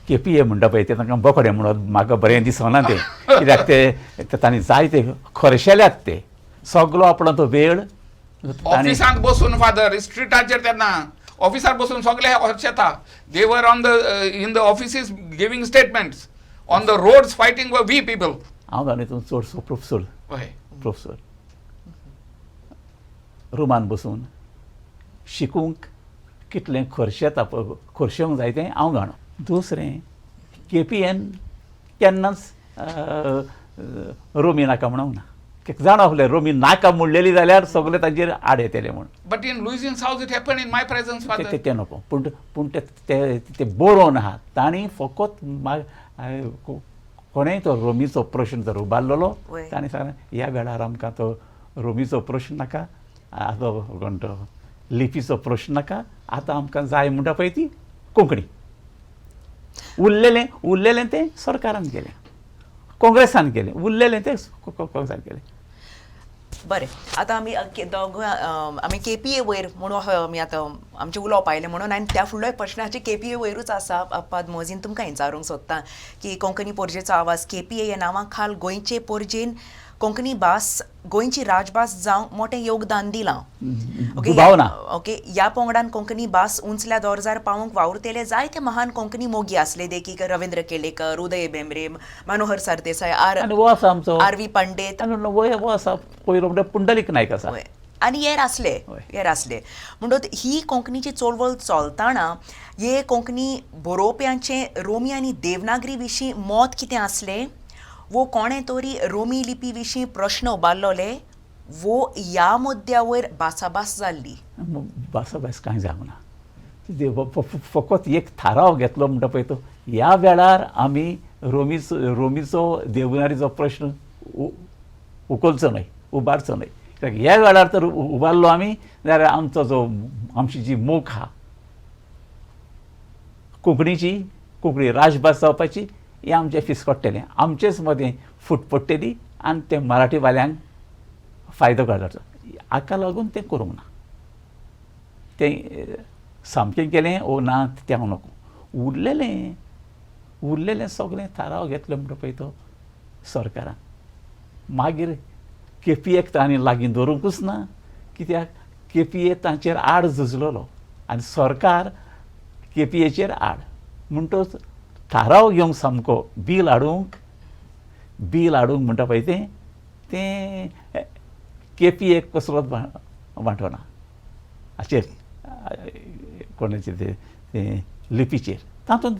KPA म्हणटा पळय ते तांकां बोकडे म्हणून म्हाका बरें दिसना तें कित्याक ते तांणी जाय ते खरशेल्यात ते सगलो आपणाचो वेळ ऑफिसांत बसून फादर स्ट्रिटाचेर तेन्ना ऑफिसार बसून सगळे हर्शेता. They were on the in the offices giving statements. On the roads fighting were we people. हांव जाणा तूं चडसो प्रोफेसर रुमान बसून शिकूंक कितलें खर्शेवंक जाय तें हांव जाणा. दुसरें KPAन केन्नाच रोमी नाका म्हणूंक ना. जाणा आहलें रोमी नाका म्हणलेली जाल्यार सगळे ताजेर आड येतले म्हूण. But in Louisian South it happened in my presence, father. ते नको पूण ते बरोवन आहा. तांणी फकत कोणेंय तो रोमीचो प्रश्न जर उबारलेलो तांणी सांगलें ह्या वेळार आमकां तो रोमीचो प्रश्न नाका. तो लिपीचो प्रश्न नाका. आतां आमकां जाय म्हणटा पळय ती कोंकणी. उरलेलें तें सरकारान केलें, काँग्रेसान केलें. उरलेलें तें काँग्रेसान केलें. बरें आतां आमी KPA वयर म्हणून आमी आतां आमचें उलोवप आयलें म्हणून आनी त्या फुडलोय प्रश्नाचे KPA वयरूच आसा. पद्मोजीन तुमकां विचारूंक सोदतां की कोंकणी पोरजेचो आवाज KPA ह्या नांवा खाल गोंयचे पोरजेन कोंकणी भास गोंयची राजभास जावंक मोठें योगदान दिलां. ओके ह्या पंगडान कोंकणी भास उंचल्या दर्जार पावोवंक वावुरतेले जायते महान कोंकणी मोगी आसले देखीक रवींद्र केळेकर, उदय भेंब्रे, मनोहर सरदेसाय, आर.व्ही. पंडीत पुंडलीक नायक आसा आनी हेर आसले म्हणटच ही कोंकणीची चळवळ चलतना हे कोंकणी बरोवप्यांचें रोमी आनी देवनागरी विशीं मत कितें आसलें वो कोणें तरी रोमी लिपी विशीं प्रश्न उबारलोले वो ह्या मुद्द्या वयर भासाभास जाल्ली. भासाभास कांय जावंक ना. फकत एक थाराव घेतलो म्हणटा पळय तो ह्या वेळार आमी रोमीचो देवनागरीचो प्रश्न उखलचो न्हय, उबारचो न्हय. कित्याक ह्या वेळार तर उबारलो आमी जाल्यार आमची जी मोख आहा कोंकणी राजभास जावपाची हें आमचें फिसकट्टलें, आमचेच मदें फूट पडटली आनी तें मराठी वाल्यांक फायदो काडचो. हाका लागून तें करूंक ना. तें सामकें केलें वो ना तें हांव नको. उरलेलें सगळें थाराव घेतलो म्हणटा पळय तो सरकारान. मागीर KPAक तांणी लागीं दवरूंकूच ना. कित्याक KPA तांचेर आड झुजलोलो आनी सरकार KPAचेर आड म्हणटच थाराव घेवंक सामको बील हाडूंक म्हणटा पळय तें KPAक कसलोच वांटना. हाचेर कोणाचेर तें लिपीचेर तातूंत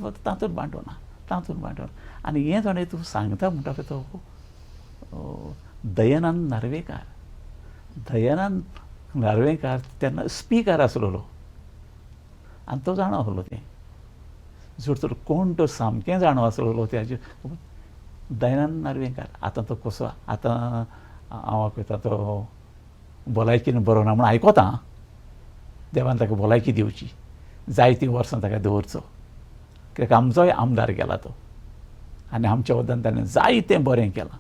वांटना. आनी हें जाणें तूं सांगता म्हणटा पळय तो दयानंद नार्वेकार तेन्ना स्पीकर आसलोलो आनी तो जाणो आसलो तें. जर तर कोण तो सामकें जाणो आसलोलो त्याचे दयानंद नार्वेकार. आतां तो कसो आतां हांव आपयता तो भलायकीन बरो ना म्हूण आयकता. देवान ताका भलायकी दिवची, जायतीं वर्सां ताका दवरचो. कित्याक आमचोय आमदार गेला तो आनी आमच्या वतान ताणें जायतें बरें केलां.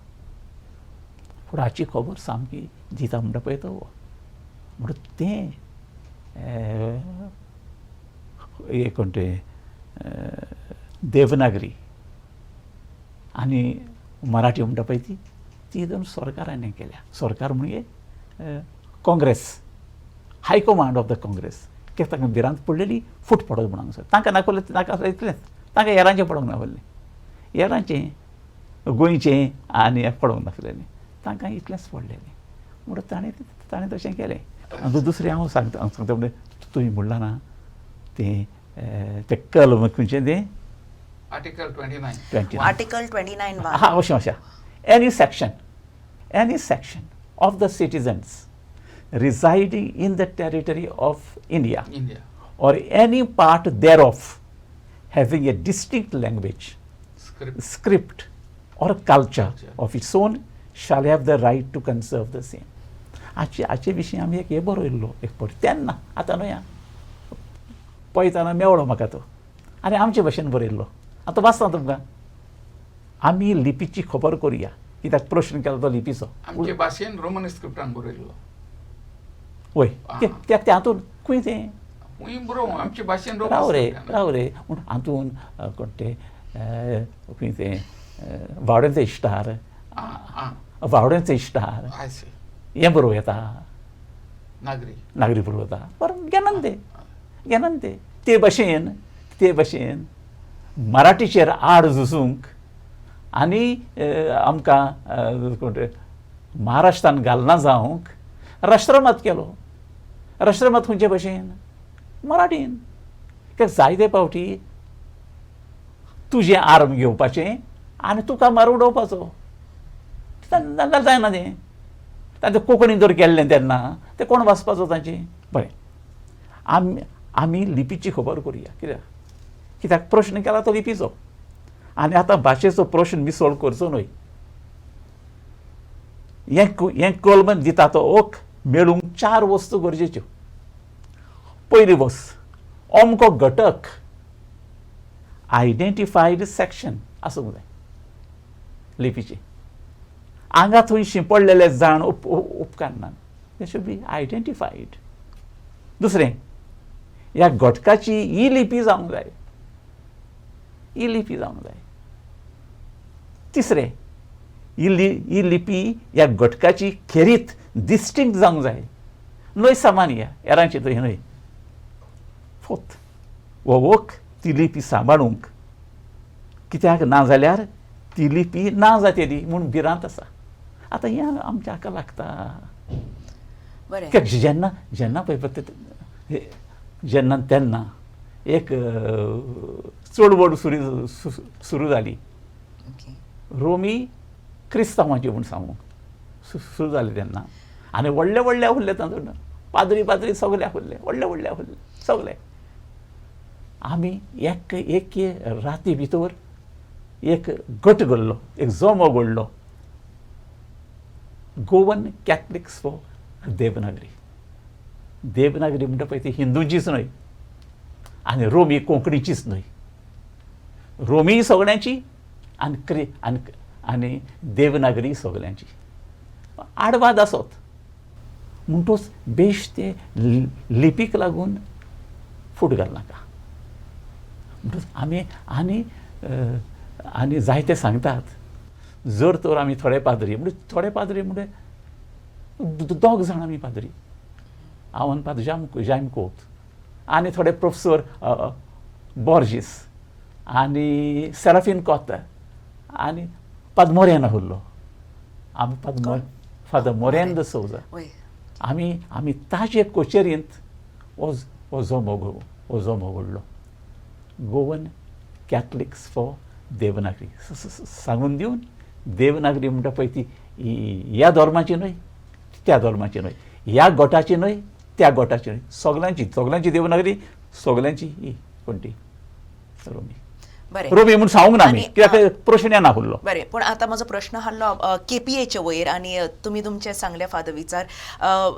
पूण हाची खबर सामकी दिता म्हणटा पळय तो म्हणटा तें एक कोण तें देवनागरी आनी मराठी म्हणटा पळय ती दोन सरकारान केल्या. सरकार म्हणजे Congress, high command of the Congress. कित्याक तांकां भिरांत पडलेली फूट पडत म्हणून तांकां नाका इतलेंच. तांकां हेरांचें पडोंक नासलें, हेरांचें गोंयचें आनी पडोंक नासलेलें. तांकां इतलेंच पडलेलें म्हणून ताणें तशें केलें. आनी दुसरें हांव सांगता म्हणजे तुवें म्हणलां ना तें कलम खंयचें तें आर्टिकल 29 अशें आसा. Any section of the citizens residing in the territory of India or any part thereof having a distinct language, script or culture of its own shall have the right to conserve the same. हाचे विशीं आमी एक हें बरयल्लो एक पट तेन्ना. आतां न्हय पळयतना मेवळो म्हाका तो आनी आमचे भाशेन बरयल्लो. आतां वाचता तुमकां. आमी लिपीची खबर करुया कित्याक प्रश्न केलो तो लिपीचो. आमचे भाशेन रोमन स्क्रिप्टान बरयल्लो. वय कित्याक तें हातून खंय तें आमचे भाशेन राव रे म्हूण हातून कोण तें खंय तें वावड्यांचो इश्टार हें बरोवं येता, नागरी बरोवं येता. बरें घेनान तें ते भाशेन मराठीचेर आड झुजूंक आनी आमकां कोण तें महाराष्ट्रान घालना जावंक राष्ट्रमत केलो. राष्ट्रमत खंयचे भाशेन मराठीन. कित्याक जायते फावटी तुजें आर्म घेवपाचें आनी तुका मार उडोवपाचो. जाल्यार जायना तें. तांचें कोंकणीन जर केल्लें तेन्ना तें कोण वाचपाचो तांचें. बरें आमी लिपीची खबर करुया कित्याक प्रश्न केला तो लिपीचो आनी आतां भाशेचो प्रश्न बी सॉल्व करचो न्हय. हें कलम दिता तो ओक मेळूंक 4 वस्तू गरजेच्यो. पयली वस्त अमको घटक आयडेंटिफायड सेक्शन आसूंक जाय लिपीचे आंगात थंय शिंपडलेले जाण उपकारना. They should be identified. दुसरें, ह्या घटकाची ही लिपी जावंक जाय. ही लिपी जावंक जाय. तिसरें, ही लिपी ह्या घटकाची खेरीत डिस्टिंक्ट जावंक जाय. न्हय सामान्य हेरांची थंय न्हय. फोर्थ, वोवोक ती लिपी सांबाळूंक, कित्याक ना जाल्यार ती लिपी ना जातली म्हूण भिरांत आसा. आतां हें आमच्या हाका लागता. बरें. कित्याक जेन्ना जेन्ना पळय जेन्ना तेन्ना एक चळवळ सुरू जाली. रोमी क्रिस्तांवांची म्हूण सांगूंक सुरू जाली तेन्ना. आनी व्हडले व्हडले आहले तातूंत पाद्री सगळे आहले, व्हडले आहले सगळे. आमी एक राती भितर एक गट घडलो, एक जोमो घडलो, Goan Catholics for Devanagari. Devanagari म्हणटा पळय ती हिंदूंचीच न्हय आनी रोमी कोंकणीचीच न्हय. रोमी सगळ्यांची आनी देवनागरी सगळ्यांची. आडवाद आसत म्हणटूच बेश ते लिपीक लागून फूट घालनाका. म्हणटूच आमी आनी जायते सांगतात, जर तर आमी थोडे पाद्री म्हणजे 2 जाण आमी पाद्री. हांव पाद जायम कोत आनी थोडे प्रोफेसर बॉर्जीस आनी सेराफीन कोत्ता आनी पाद मोरेन आहलो. आमी फादर मोरेन द सौजा. आमी ताजे कोचेरींत हो जोमो घडलो, गोवन कॅथलिक्स फॉर देवनागरी. सांगून दिवन देवनागरी म्हणटा पळय ती ह्या धर्माची न्हय, त्या धर्माची न्हय, ह्या गटाची न्हय, त्या गटाची न्हय, सगळ्यांची देवनागरी, सगळ्यांची ही कोणती रोमी. रोमी म्हणून सांगूंक ना आमी, कित्याक प्रश्न ना आहलो. बरें, पूण आतां म्हजो प्रश्न आहलो केपीएचे वयर आनी तुमी तुमचे सांगले फादर विचार.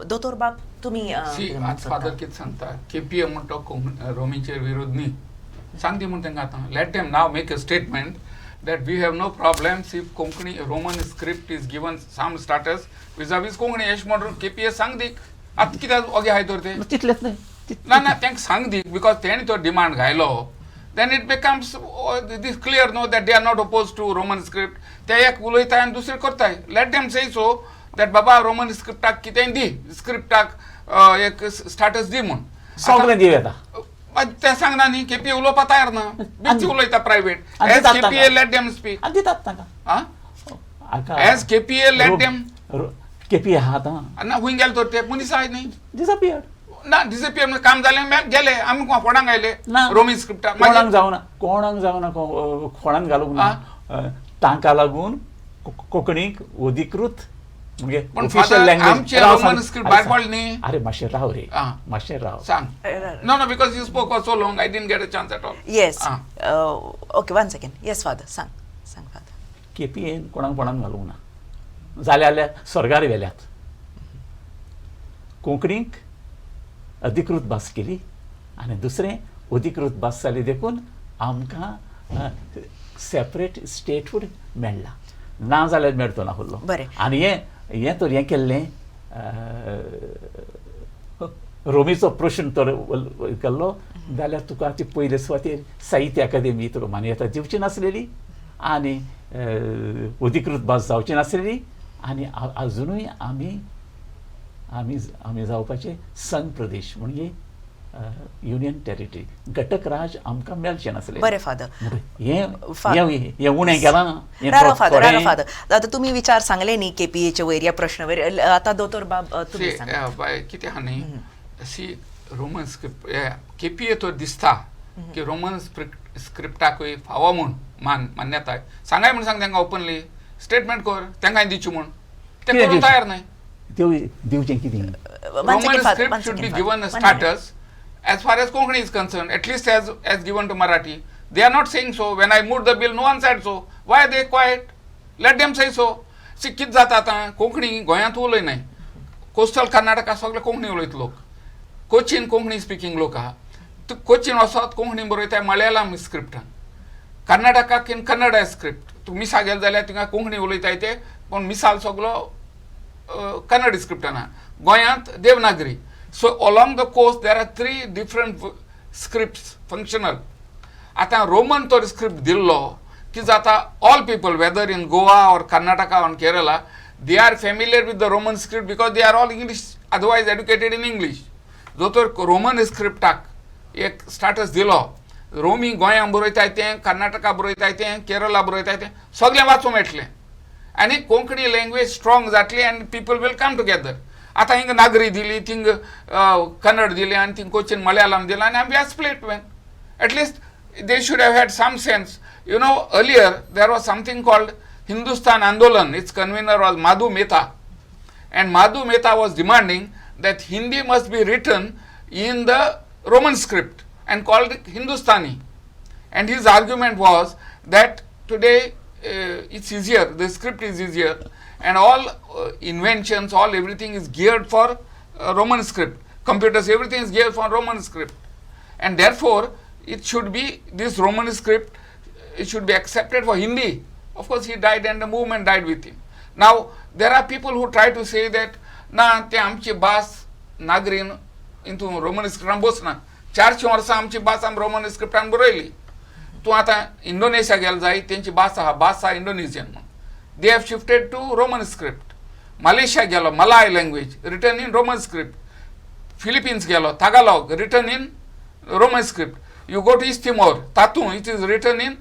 दोतोर बाब तुमी फादर कितें सांगता, केपीए म्हणटा रोमीचेर विरोध न्ही. सांग दी म्हूण तांकां आतां. Let them now make a statement that we have no problems if Konkani Roman script is given some status vis-a-vis Konkani. अशें म्हणून केपीए सांग दीक. आतां कित्याक ओगे हाय तर ते तितलेंच न्हय. ना तांकां सांग दीक, बिकॉज तेणी तो demand घायलो. then it becomes this clear no that they are not opposed to Roman script. ते एक उलयताय आनी दुसरें करताय. let them say so that बाबा रोमन स्क्रिप्टाक कितेंय दी, स्क्रिप्टाक एक स्टाटस दी म्हूण. सगळें दिव येता. ते सांगना न्ही. केपीए उलोवपा तयार ना. बिची उलयता private. As KPA let them speak. दितात तांकां. As KPA let them. KPA आहा आतां ना खूंय गेले तर ते मनीस आहाय न्ही. डिसअपियर्ड. ना डिसअपियर म्हणजे काम जालें गेले. आमी फोंडांक आयले रोमी स्क्रिप्टाक. कोणाक जावना खोणान घालूंक ना. तांकां लागून कोंकणीक अधिकृत म्हणजे ऑफिशियल लँग्वेज रोमन स्क्रिप्ट भायर पडली न्ही. अरे मातशें राव रे, मातशें राव. सांग. No because you spoke for so long I didn't get a chance at all. Yes. Okay, 1 second. Yes father, सांग फादर. केपीएन कोणाक घालूंक ना. जाल्यार सरकार वेल्यात. कोंकणीक अधिकृत भास केली आनी दुसरें अधिकृत भास जाली देखून आमकां सेपरेट स्टेटहूड मेळ्ळा. ना जाल्यार मेळटो ना आहलो. आनी हें तर हें केल्लें रोमीचो प्रश्न तर केल्लो जाल्यार तुका ती पयले सुवातेर साहित्य अकादेमी तुका मान्यता दिवची नासलेली आनी अधिकृत भास जावची नासलेली. आनी अजुनूय आमी जावपाचे संघ प्रदेश म्हणजे युनियन टेरिटरी, घटक राज आमकां मेळचें नासलें. बरें फादर. हें उणें केलां. राव फादर. आतां तुमी विचार सांगले न्ही केपीएचे वयर ह्या प्रश्ना वयर. आतां दोतोर बाब तुमी सांगा. कितें आहा न्ही, सी रोमन स्क्रिप्ट केपीए तो दिसता की रोमन स्क्रिप्टाकूय फावो म्हूण मान्यताय सांगाय म्हूण सांग तांकां ओपनली. स्टेटमेंट कर तांकांय दिवची म्हूण. ते करूंक तयार नाय. दिवचें कितें. Roman script should be given a status as far as Konkani is concerned, at least as given to Marathi. They are not saying so. When I moved the bill, no one said so. Why are they quiet? Let them say so. See, कित जाता आतां कोंकणी गोंयांत उलयनाय. कोस्टल कर्नाटका सगळे कोंकणी उलयत लोक. कोचीन कोंकणी स्पिकींग लोक आहा. कोचीन वचत कोंकणी बरयताय मलयालम स्क्रिप्टान. कर्नाटकाक कन्नडा स्क्रिप्ट. तुम्ही सांगेल जाल्यार थिंगा कोंकणी उलयताय ते पण मिसाल सगळो कन्नड स्क्रिप्टान आहा. गोंयांत Devanagari. So along the coast there are 3 different scripts functional. आतां रोमन तो स्क्रिप्ट दिल्लो की जाता all people whether in Goa or Karnataka और Kerala they are familiar with the Roman script because they are all English, otherwise educated in English. जो तर रोमन स्क्रिप्टाक एक स्टाटस दिलो, रोमी गोंयां बरयताय तें, कर्नाटका बरयताय तें, केरला बरयताय तें, सगळें वाचूं मेळटलें आनी कोंकणी लँग्वेज स्ट्रॉंग जातली end people will come together. आतां हिंग नागरी दिली, थिंग कन्नड दिली आनी थिंग कोचीन मलयालम दिला आनी we are split when. At they should have had some sense. You know, earlier there was something called Hindustan Andolan. Its convener was Madhu Mehta. And Madhu Mehta was demanding that Hindi must be written in the Roman script and called it Hindustani. And his argument was that today it's easier, the script is easier, and all inventions, everything is geared for Roman script. Computers, everything is geared for Roman script. And therefore, it should be, this Roman script, it should be accepted for Hindi. Of course, he died and the movement died with him. Now, there are people who try to say that, na, te amchi bas nagrin into Roman script am bosna. 400 वर्सां आमची भास आम रोमन स्क्रिप्टान बरयली. तूं आतां इंडोनेशिया गेल जाय, तेंची भास आहा इंडोनेशियन म्हणून. They have shifted to Roman script. Malaysia गेलो, Malay language, written in Roman script. Philippines गेलो, Tagalog, written in Roman script. You go to East Timor, Tatu, it is written in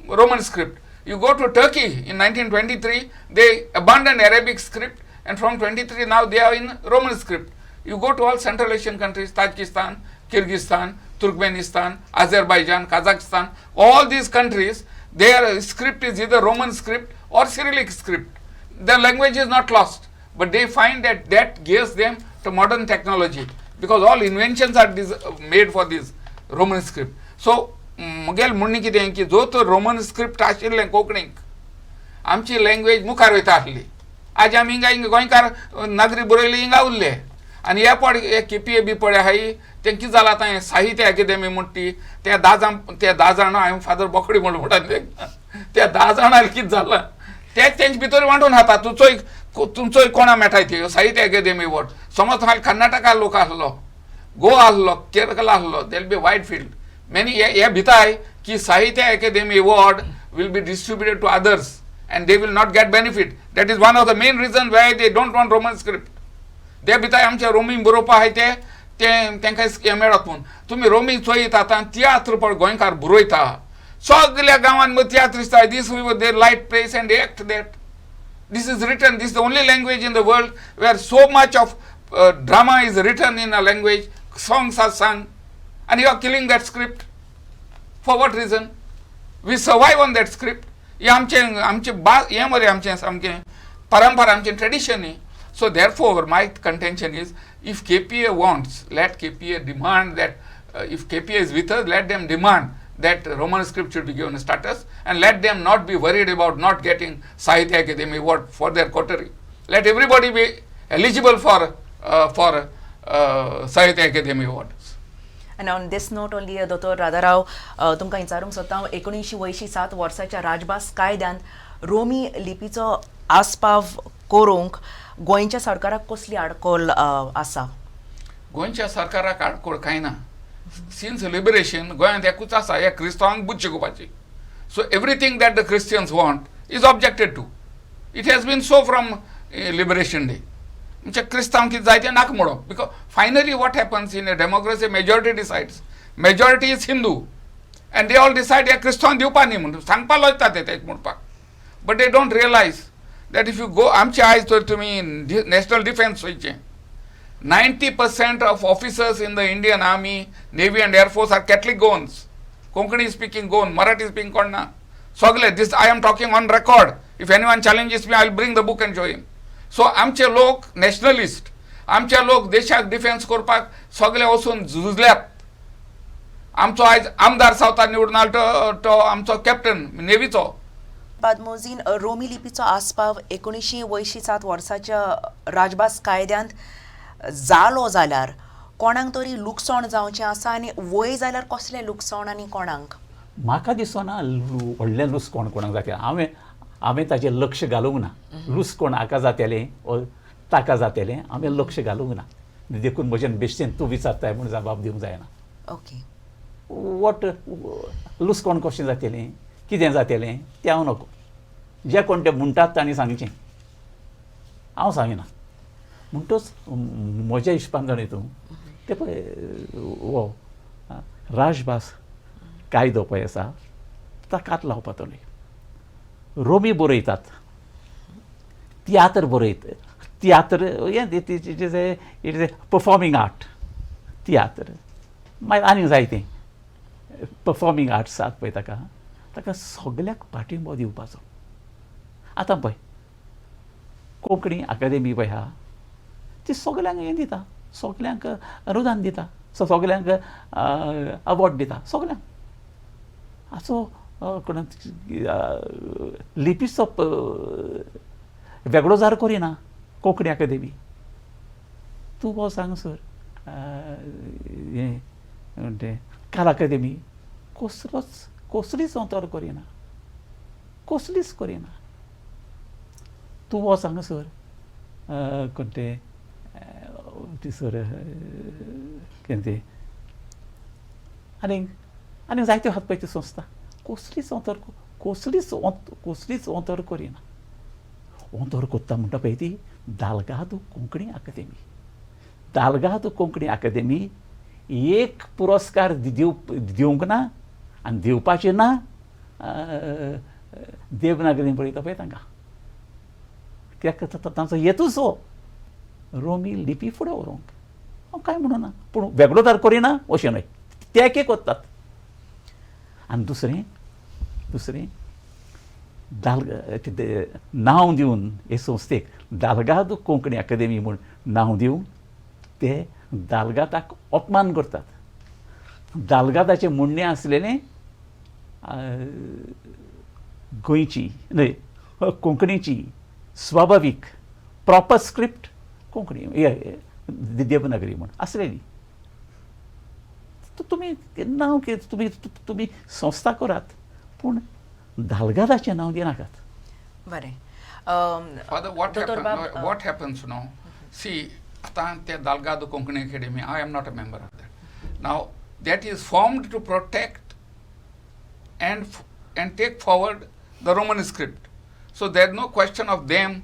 Roman script. You go to Turkey in 1923, they abandoned Arabic script, and from 23 now they are in Roman script. You go to all Central Asian countries, Tajikistan, Kyrgyzstan, Turkmenistan, Azerbaijan, Kazakhstan, all these countries, their script is either Roman script or Cyrillic script. The language is not lost, but they find that that gives them to modern technology, because all inventions are made for this Roman script. So, मुगेल म्हणणी कितें की जो तो रोमन स्क्रिप्ट आशिल्लें कोंकणीक आमची लँग्वेज मुखार वयता आसली. आज आमी हिंगा गोंयकार नागरी बरयली हिंगा उरले आनी हे पळय केपीए बी पळय हाय तें कितें जालां आतां साहित्य अकादेमी म्हणटी त्या 10 जाणां हांवें फादर बोकडी म्हणून म्हणटा त्या 10 जाणांक कितें जालां तेच तेंचे भितर वांटून खाता. तुमचोय कोणा मेळटाय त्यो साहित्य अकादेमी अवॉर्ड. समज हाल कर्नाटका लोक आसलो, गोवा आसलो, केरला आसलो, देल बी वायड फील्ड. Many ये भिताय की Sahitya Akademi award will be distributed to others and they will not get benefit. That is one of the main reasons why they don't want Roman script. ते भिताय आमच्या रोमी बरोवपा आहाय तेंकां हें मेळत म्हूण. तुमी रोमी चोयत आतां तियात्र पळय गोंयकार बरयता, सगल्या गांवांत मग तियात्र दिसता. This they light place and they act that. This is written. This is the only language in the world where so much of drama is written in a language. Songs are sung. And you are killing that script. For what reason? We survive on that script. हे मरे आमचे सामकें परंपरा आमचें tradition. So therefore, my contention is, if KPA wants, let KPA demand that, if KPA is with us, let them demand that Roman script should be given a status, and let them not be worried about not getting Sahitya Akademi Award for their coterie. Let everybody be eligible for Sahitya Akademi Award. And on this note only, Dr. Radharav, तुमकां विचारूंक सोदता, 1987 वर्साच्या राजभास कायद्यान रोमी लिपीचो आस्पाव करूंक गोंयच्या सरकाराक कसली आडखळ आसा? गोंयच्या सरकाराक आडखळ कांय ना. सिन्स लिबरेशन गोंयांत एकूच आसा, हे क्रिस्तांवांक बुद्ध शिकोवपाची. So everything that the Christians want is objected to. It has been so from liberation day. म्हणजे क्रिस्तांव कितें जाय तें नाका म्हणप. Because finally what happens in a democracy, majority decides. Majority is Hindu and they all decide हे क्रिस्तांव दिवपा न्ही म्हणून सांगपा लायता तेच म्हणपाक. But they don't realise that if you go, आमचे आयज तर तुमी नॅशनल डिफेन्स चोयचें, 90% of officers in the Indian Army, Navy and Air Force are Catholic Goans. Konkani speaking Goan, Marathi speaking Konna. Sogle, this I am talking on record. If anyone challenges me, I will bring the book and show him. So आमचे लोक नॅशनलिस्ट, आमचे लोक देशाक डिफेन्स करपाक सगळे वचून झुजल्यात. आमचो आयज आमदार सावता निवडून आलो तो आमचो कॅप्टन नेव्हीचो. बादमोजीन रोमी लिपीचो आस्पाव 1987 वर्साच्या राजभास कायद्यांत जालो जाल्यार कोणाक तरी लुकसाण जावचें आसा, आनी वय जाल्यार कसलें लुकसाण आनी कोणाक? म्हाका दिसना व्हडलें लुकसाण कोणाक जातलें. हांवें ताचेर लक्ष घालूंक ना लूस कोण हाका जातलें वा ताका जातलें हांवें लक्ष घालूंक ना देखून म्हज्यान बेश्टेन तूं विचारताय म्हूण जबाब दिवंक जायना. ओके. वॉट लूस कोण कशें जातलें कितें जातलें तें हांव नकळो. जे कोण तें म्हणटात तांणी सांगचें हांव सांगिना. म्हणटच म्हज्या हिशपान जाणा तूं ते पळय हो राजभास कायदो पळय आसा ताकाच लावपाचो न्हय. रोमी बरयतात तियात्र बरयतात tiatr it is a performing art tiatr मागीर आनीक जायतें परफॉर्मिंग आर्ट्स आसात पळय ताका सगळ्याक पाठिंबो दिवपाचो. आतां पळय कोंकणी अकादेमी पळय आहा ती सगळ्यांक हें दिता सगळ्यांक अनुदान दिता सगळ्यांक अवॉर्ड दिता सगळ्यांक. हाचो लिपीचो वेगळो जार करिना कोंकणी अकादेमी. तूं हो सांग सर हें कला अकादेमी कसलीच ऑथर करिना कसलीच करिना. तूं हो सांग सर कोण तें सर कितें तें आनीक जायत्यो आसात पळय त्यो संस्था कसलीच ऑथर करिना. ऑथर करता म्हणटा पळय ती दालगादो कोंकणी अकादेमी. दालगादो कोंकणी अकादेमी एक पुरस्कार दिवंक ना आनी दिवपाचें ना देवनागरीन पळयता पळय तांकां. कित्याक तांचो हेतूच हो रोमी लिपी फुडें व्हरूंक. हांव कांय म्हणना पूण वेगळो दार करिना अशें न्हय ते एक कोत्तात. आनी दुसरें नांव दिवन हे संस्थेक दालगादो कोंकणी अकादेमी म्हूण नांव दिवन ते दालगादाक अपमान करतात. दालगादाचें म्हणणें आसलेलें गोंयची न्हय कोंकणीची स्वाभावीक प्रॉपर स्क्रिप्ट कोंकणी देवनागरी म्हूण आसलेली. तुमी नांव तुमी संस्था करात पूण दालगादाचें नांव दिनाकात. बरें. Father, what happens now? See, the Dalgado Konkani Academy, I am not a member of that. Now, that is formed to protect and take forward the Roman script. So there is no question of them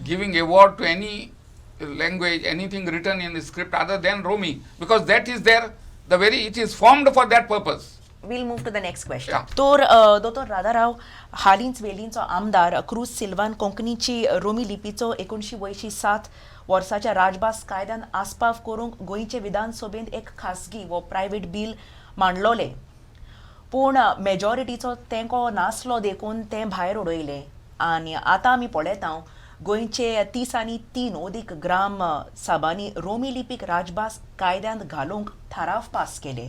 giving award to any language, anything written in the script other than Romi, because that is there, it is formed for that purpose. We'll move to the next question. Yeah. तर दोतोर राधाराव हालींच वेलींचो आमदार क्रूज सिल्वान कोंकणीची रोमी लिपीचो 1987 वर्साच्या राजभास कायद्यान आस्पाव करूंक गोंयचे विधानसभेंत एक खासगी व प्रायव्हेट बील मांडलोले पूण मेजॉरिटीचो तेंको नासलो देखून तें भायर उडयलें. आनी आतां आमी पळयता गोंयचे 30 आनी 3 ओदीक ग्राम सभांनी रोमी लिपीक राजभास कायद्यांत घालूंक थाराव पास केले.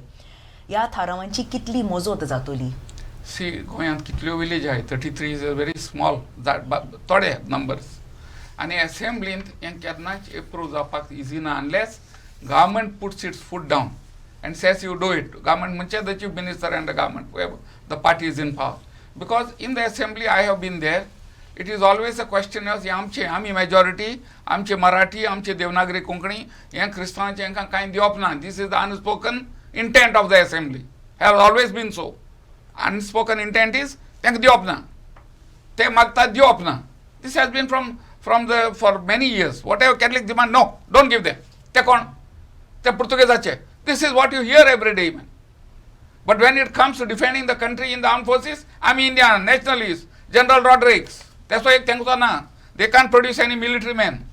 ह्या थारावांची कितली मोजत जातली? सी गोंयांत कितल्यो विलेज आहाय 33 इज अ व्हेरी स्मॉल थोडे नंबर्स आनी असेंब्लींत हें केन्नाच एप्रूव जावपाक इजी ना unless government puts it's foot down and says you do it. Government munche the chief minister and the government, whoever the party is in power. Because in the assembly I have been there, it is always a question of आमी majority, आमचे मराठी, आमचे देवनागरी कोंकणी, हें क्रिस्तांवांचे हांकां कांय दिवप ना. This is the unspoken intent of the assembly. Has always been so. Unspoken intent is तांकां दिवप ना. ते मागतात दिवप ना. This has been for many years. Whatever Catholic demand, no, don't give them. ते कोण? ते पुर्तुगेजाचे. This is what you hear every day, man. But when it comes to defending the country in the armed forces, I'm Indian, nationalist, General Rodriguez. That's why they can't produce any military men.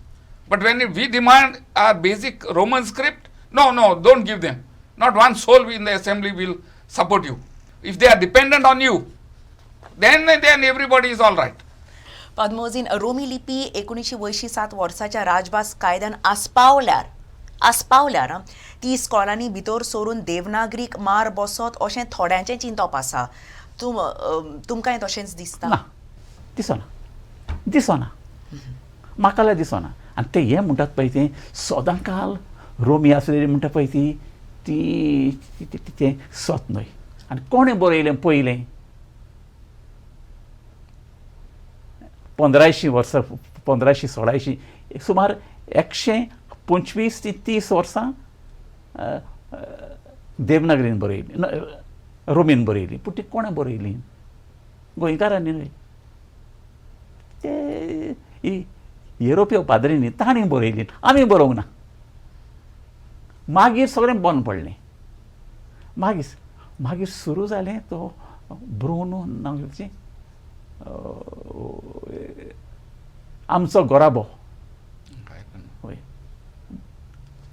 But when we demand our basic Roman script, no, don't give them. Not one soul in the assembly will support you. If they are dependent on you, then everybody is all right. पद्मोजीन रोमी लिपी 1987 वर्साच्या राजभास कायद्यान आस्पावल्यार ती इस्कॉलांनी भितर सोरून देवनागरीक मार बसत अशें थोड्यांचें चिंतप आसा. तुमकांय तशेंच दिसता? ना, दिसना म्हाका जाल्यार दिसना. आनी ते हें म्हणटात पळय तें सदां काल रोमी आसलेली म्हणटा पळय तें सत न्हय. आनी कोणें बरयलें पयलें? 1516 सुमार 125 ते 30 वर्सां देवनागरीन बरयली, रोमीन बरयली. पूण ती कोणें बरयली? गोंयकारांनी न्हय, ते युरोपिय पाद्रींनी तांणी बरयली, आमी बरोवंक ना. मागीर सगळें बंद पडलें. मागीर सुरू जालें तो ब्रुनो नांवाचें आमचो गोराबो. हय,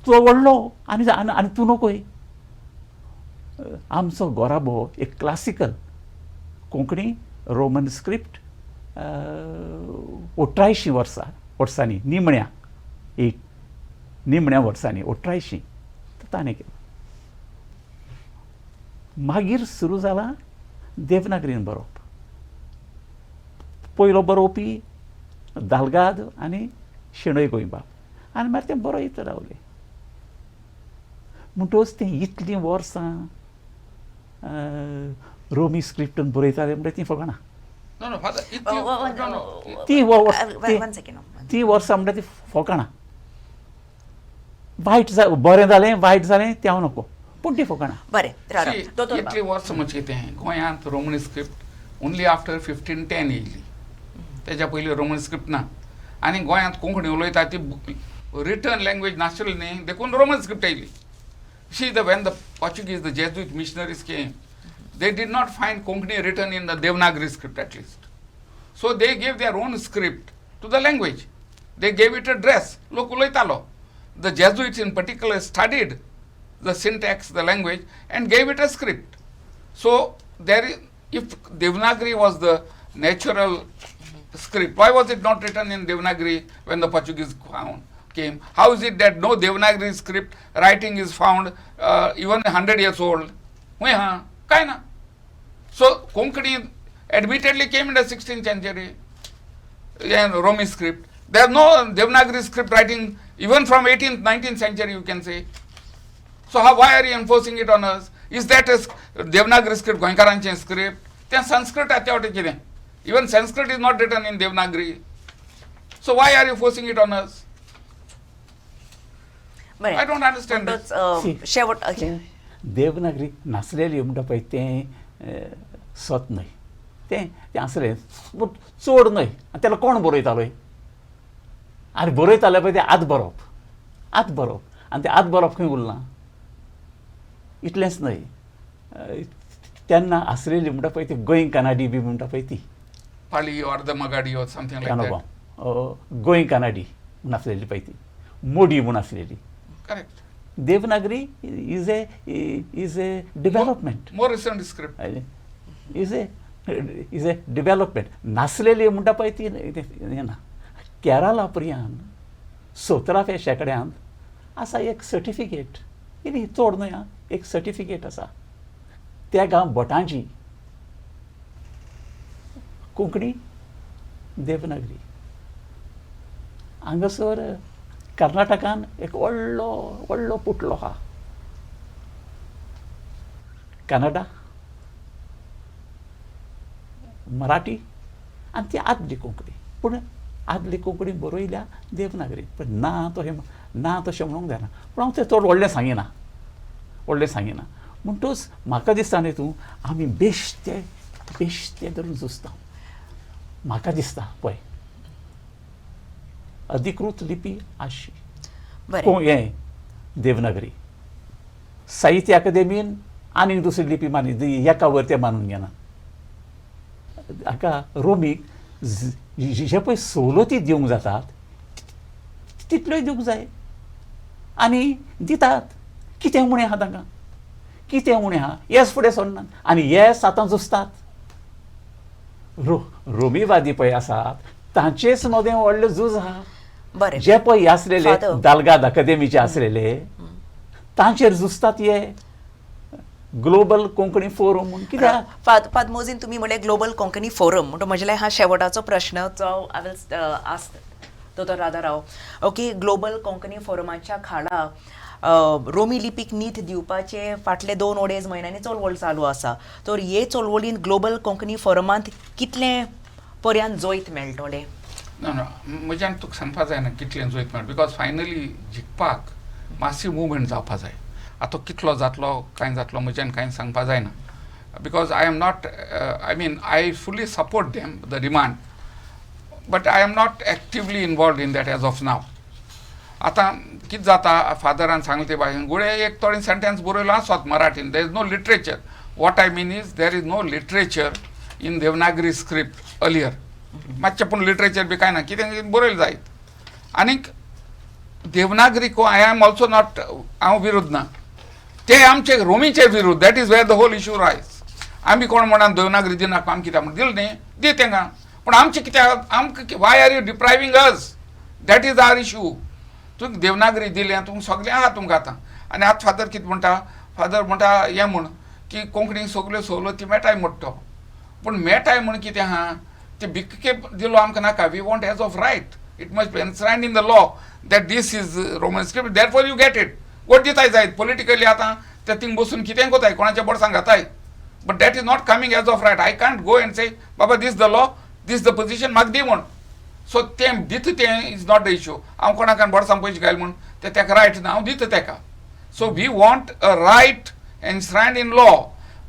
तो व्हडलो आनी तूं नोकोय. आमचो गोराबो एक क्लासिकल कोंकणी रोमन स्क्रिप्ट 18 वर्सांनी निमण्या वर्सांनी 18 ताणें केलो. मागीर सुरू जाला देवनागरीन बरोवप. पयलो बरोवपी दालगाद आनी शेणय गोंयबाब, आनी मागीर तें बरयत रावलें. म्हणटच तें इतलीं वर्सां रोमी स्क्रिप्टान बरयताले म्हणल्यार ती फकाणां. ती वर्सां म्हणल्यार ती फकाणां. बरें जालें वायट जालें तें हांव नको, पूण ती फकाणां. बरें, इतलीं वर्सां म्हणजे कितें गोंयांत रोमन स्क्रिप्ट ओन्ली आफ्टर 1510 येयली. तेज्या पयलीं रोमन स्क्रिप्ट ना. आनी गोंयांत कोंकणी उलयता ती रिटर्न लँग्वेज नाशिल्ली न्ही, देखून रोमन स्क्रिप्ट येयली. See, when the Portuguese, the Jesuit missionaries came, they did not find Konkani written in the Devanagari script at least. So they gave their own script to the language. They gave it a dress. Lok ulaitalo. The Jesuits in particular studied the syntax, the language, and gave it a script. So if Devanagari was the natural script, why was it not written in Devanagari when the Portuguese came? How is it that no Devanagari script writing is found even 100 years old? Kaina. So Konkani admittedly came in the 16th century, Romi script. There is no Devanagari script writing even from 18th, 19th century, you can say. So why are you enforcing it on us? Is that a Devanagari script, Goinkaranche script? Then Sanskrit atyavatiki. Even Sanskrit is not written in Devanagari. So why are you forcing it on us? I don't understand this. शेवट देवनागरी नासलेली म्हणटा पळय तें सत न्हय, तें आसलें चड न्हय. आनी तेला कोण बरयतालोय? आनी बरयताले पळय तें आत बरोवप आनी तें आत बरोवप खंय उरलां? इतलेंच न्हय, तेन्ना आसलेली म्हणटा पळय ती गोंय कनाडी बी म्हणटा पळय ती Pali or the Magadi or something like that. Goa कनाडी म्हूण आसलेली पळय ती, मोडी म्हूण आसलेली. Correct. Devanagari is a development. More recent script. Is a development. नासलेली म्हणटा पळय ती ना. केरळा पर्यंत 17व्या शेंकड्यांत आसा एक सर्टिफिकेट, कितें चड न्हय, एक सर्टिफिकेट आसा. त्या गांव बोटांची कोंकणी देवनागरी. हांगासर कर्नाटकान एक व्हडलो पुटलो आहा, कन्नडा, मराठी आनी ती आदली कोंकणी. पूण आदली कोंकणी बरयल्या देवनागरी. पण ना तशें म्हणूंक जायना. पूण हांव तें चड व्हडलें सांगिना. म्हणटच म्हाका दिसता न्ही तूं, आमी बेश्टे धरून झुजता. म्हाका दिसता पळय, अधिकृत लिपी आशी हें देवनागरी. साहित्य अकादेमीन आनीक दुसरी लिपी मानी एका वर ते मानून घेना. हाका रोमीक जे पळय सवलती दिवंक जातात तितल्योय दिवंक जाय आनी दितात. कितें उणें आहा तांकां, कितें उणें आहा? येस फुडें सरनात आनी येस आतां झुजतात. रोमीवादी पळय आसात तांचेच मदें व्हडलें झूज आहा. जे पळय आसलेले दालगाद अकादेमीचे आसलेले तांचेर झुजतात हे ग्लोबल कोंकणी फोरम म्हणून. कित्याक पादमोजीन तुम्ही म्हणले ग्लोबल कोंकणी फोरम म्हणून म्हजे हा शेवटाचो प्रश्न जो हांवें आस्त दोतोर राधाराव. ओके, ग्लोबल कोंकणी फोरमाच्या खाला रोमी लिपीक नीत दिवपाचे फाटले 2-2.5 म्हयन्यांनी चळवळ चालू आसा. तर हे चळवळीन ग्लोबल कोंकणी फोरमांत कितलें पर्यंत जोईत मेळटोले. म्हज्यान तुका सांगपा जायना कितलें जोईत मेळटा, बिकॉज फायनली जिखपाक मातशी मुवमेंट जावपा जाय. आतां कितलो जातलो कांय जातलो म्हज्यान कांय सांगपा जायना, because I am not I mean I fully support them the demand, but I am not actively involve in that as of now. आतां कितें जाता, फादरान सांगलें ते भाशेन गुळे एक थोडे सेंटेन्स बरयलो आसत मराठीन, there is no literature. What I mean is there is no literature in Devanagari script earlier. मातशें पूण लिटरेचर बी कांय ना, कितें बरयलें जायत. आनीक देवनागरी को आय एम ऑल्सो नॉट, हांव विरुद्ध ना, ते आमचे रोमीचे विरुद्ध. That is where the whole issue rise. आमी कोण म्हणा देवनागरी दिनाका आमी कित्याक म्हण दिल न्ही, दी तेंकां, पूण आमचे कित्याक आमकां why are you depriving us? That is our issue. तुमकां देवनागरी दिलें तुमकां सगलें आहा तुमकां आतां. आनी आतां फादर कितें म्हणटा, फादर म्हणटा हें म्हण की कोंकणी सगल्यो सवलती मेळटाय म्हणटा, पूण मेळटाय म्हण कितें आहा ते भिके दिलो आमकां नाका. We want as of right. It must be enshrined in the law that this is Roman script, therefore you get it. Vote दिताय जायत पॉलिटिकली आतां ते थिंग बसून कितें कोताय, कोणाच्या बोडसांक घाताय, but that is not coming as of right. I can't go and say बाबा this the law, this the position, म्हाका दी म्हण. सो तें दिता तें इज नॉट द इश्यू. हांव कोणाक बोडसांक पयशे घाल म्हण ते तेका रायट ना, हांव दिता तेका. So we want a right enshrined in law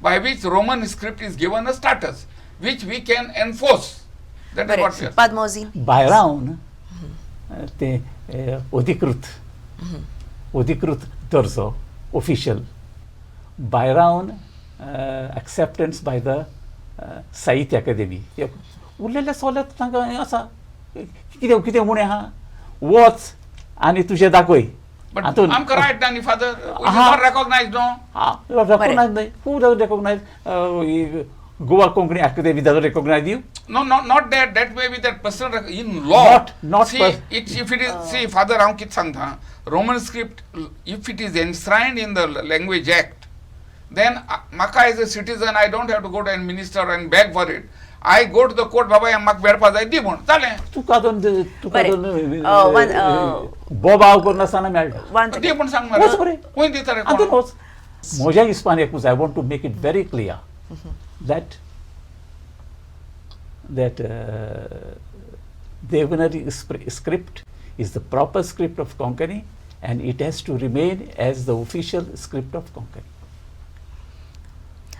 by which Roman script is given a status which we can enforce. That is what we are. पद्मोजी भायरावन ते अधिकृत दर्जो ऑफिशियल भायरावन एक्सेप्टन्स बाय द साहित्य अकादेमी उरलेले सवलत तांकां आसा. कितें कितें म्हूण आहा वच आनी तुजें दाखय. But आमकां रायट ना न्ही father, we not recognized no. Recognize them. Who doesn't recognize Goa Konkani Academy doesn't recognize you? No, not that. That may be that personal in law. Not see, if it is, see, father, how kit sangha Roman script, if it is enshrined in the language act, then Maka as a citizen, I don't have to go to a minister and beg for it. I go to the court, Baba, and Mak Berpa, I did one. Tale. Tukadon Boba Gornasana Mel. one Demon sang when did Moja Hispaniacus, I want to make it very clear that Devanagari script is the proper script of Konkani and it has to remain as the official script of Konkani.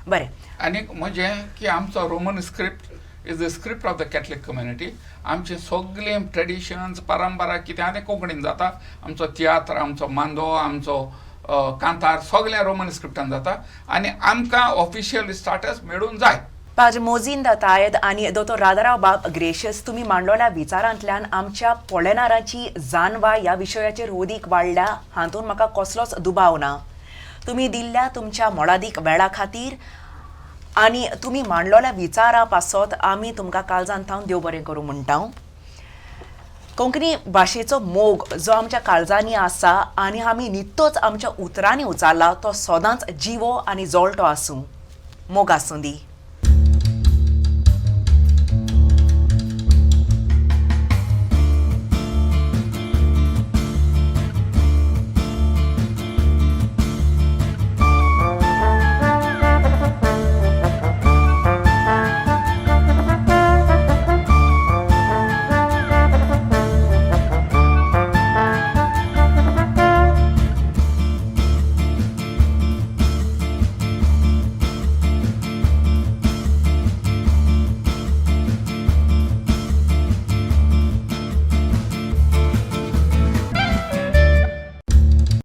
बरें. आणि म्हणजे की आमचो Roman script is the script of the Catholic community. आमचे सगळे ट्रेडिशन्स परंपरा कितें आहा तें कोंकणीन जाता. आमचो तियात्र, आमचो मांदो, आमचो कांतार सगळें रोमन स्क्रिप्टान जाता आनी आमकां ऑफिशियल स्टाटस मेळूंक जाय. पाज मोजीन दातायत आणि दोतोर राधाराव बाब ग्रेशियस, तुम्ही मांडलेल्या विचारांतल्यान आमच्या पोळेनाराची जाणवा ह्या विशयाचेर ओदीक वाडल्या हातून म्हाका कसलोच दुबाव ना. तुम्ही दिल्ल्या तुमच्या मोलादीक वेळा खातीर आनी तुम्ही मांडलेल्या विचारा पासत आमी तुमकां काळजान थावन देव बरें करूं म्हणटा. कोंकणी भाशेचो मोग जो आमच्या काळजांनी आसा आनी आमी नित्तोच आमच्या उतरांनी उचारला तो सदांच जिवो आनी जळटो आसूं. मोग आसूं दी.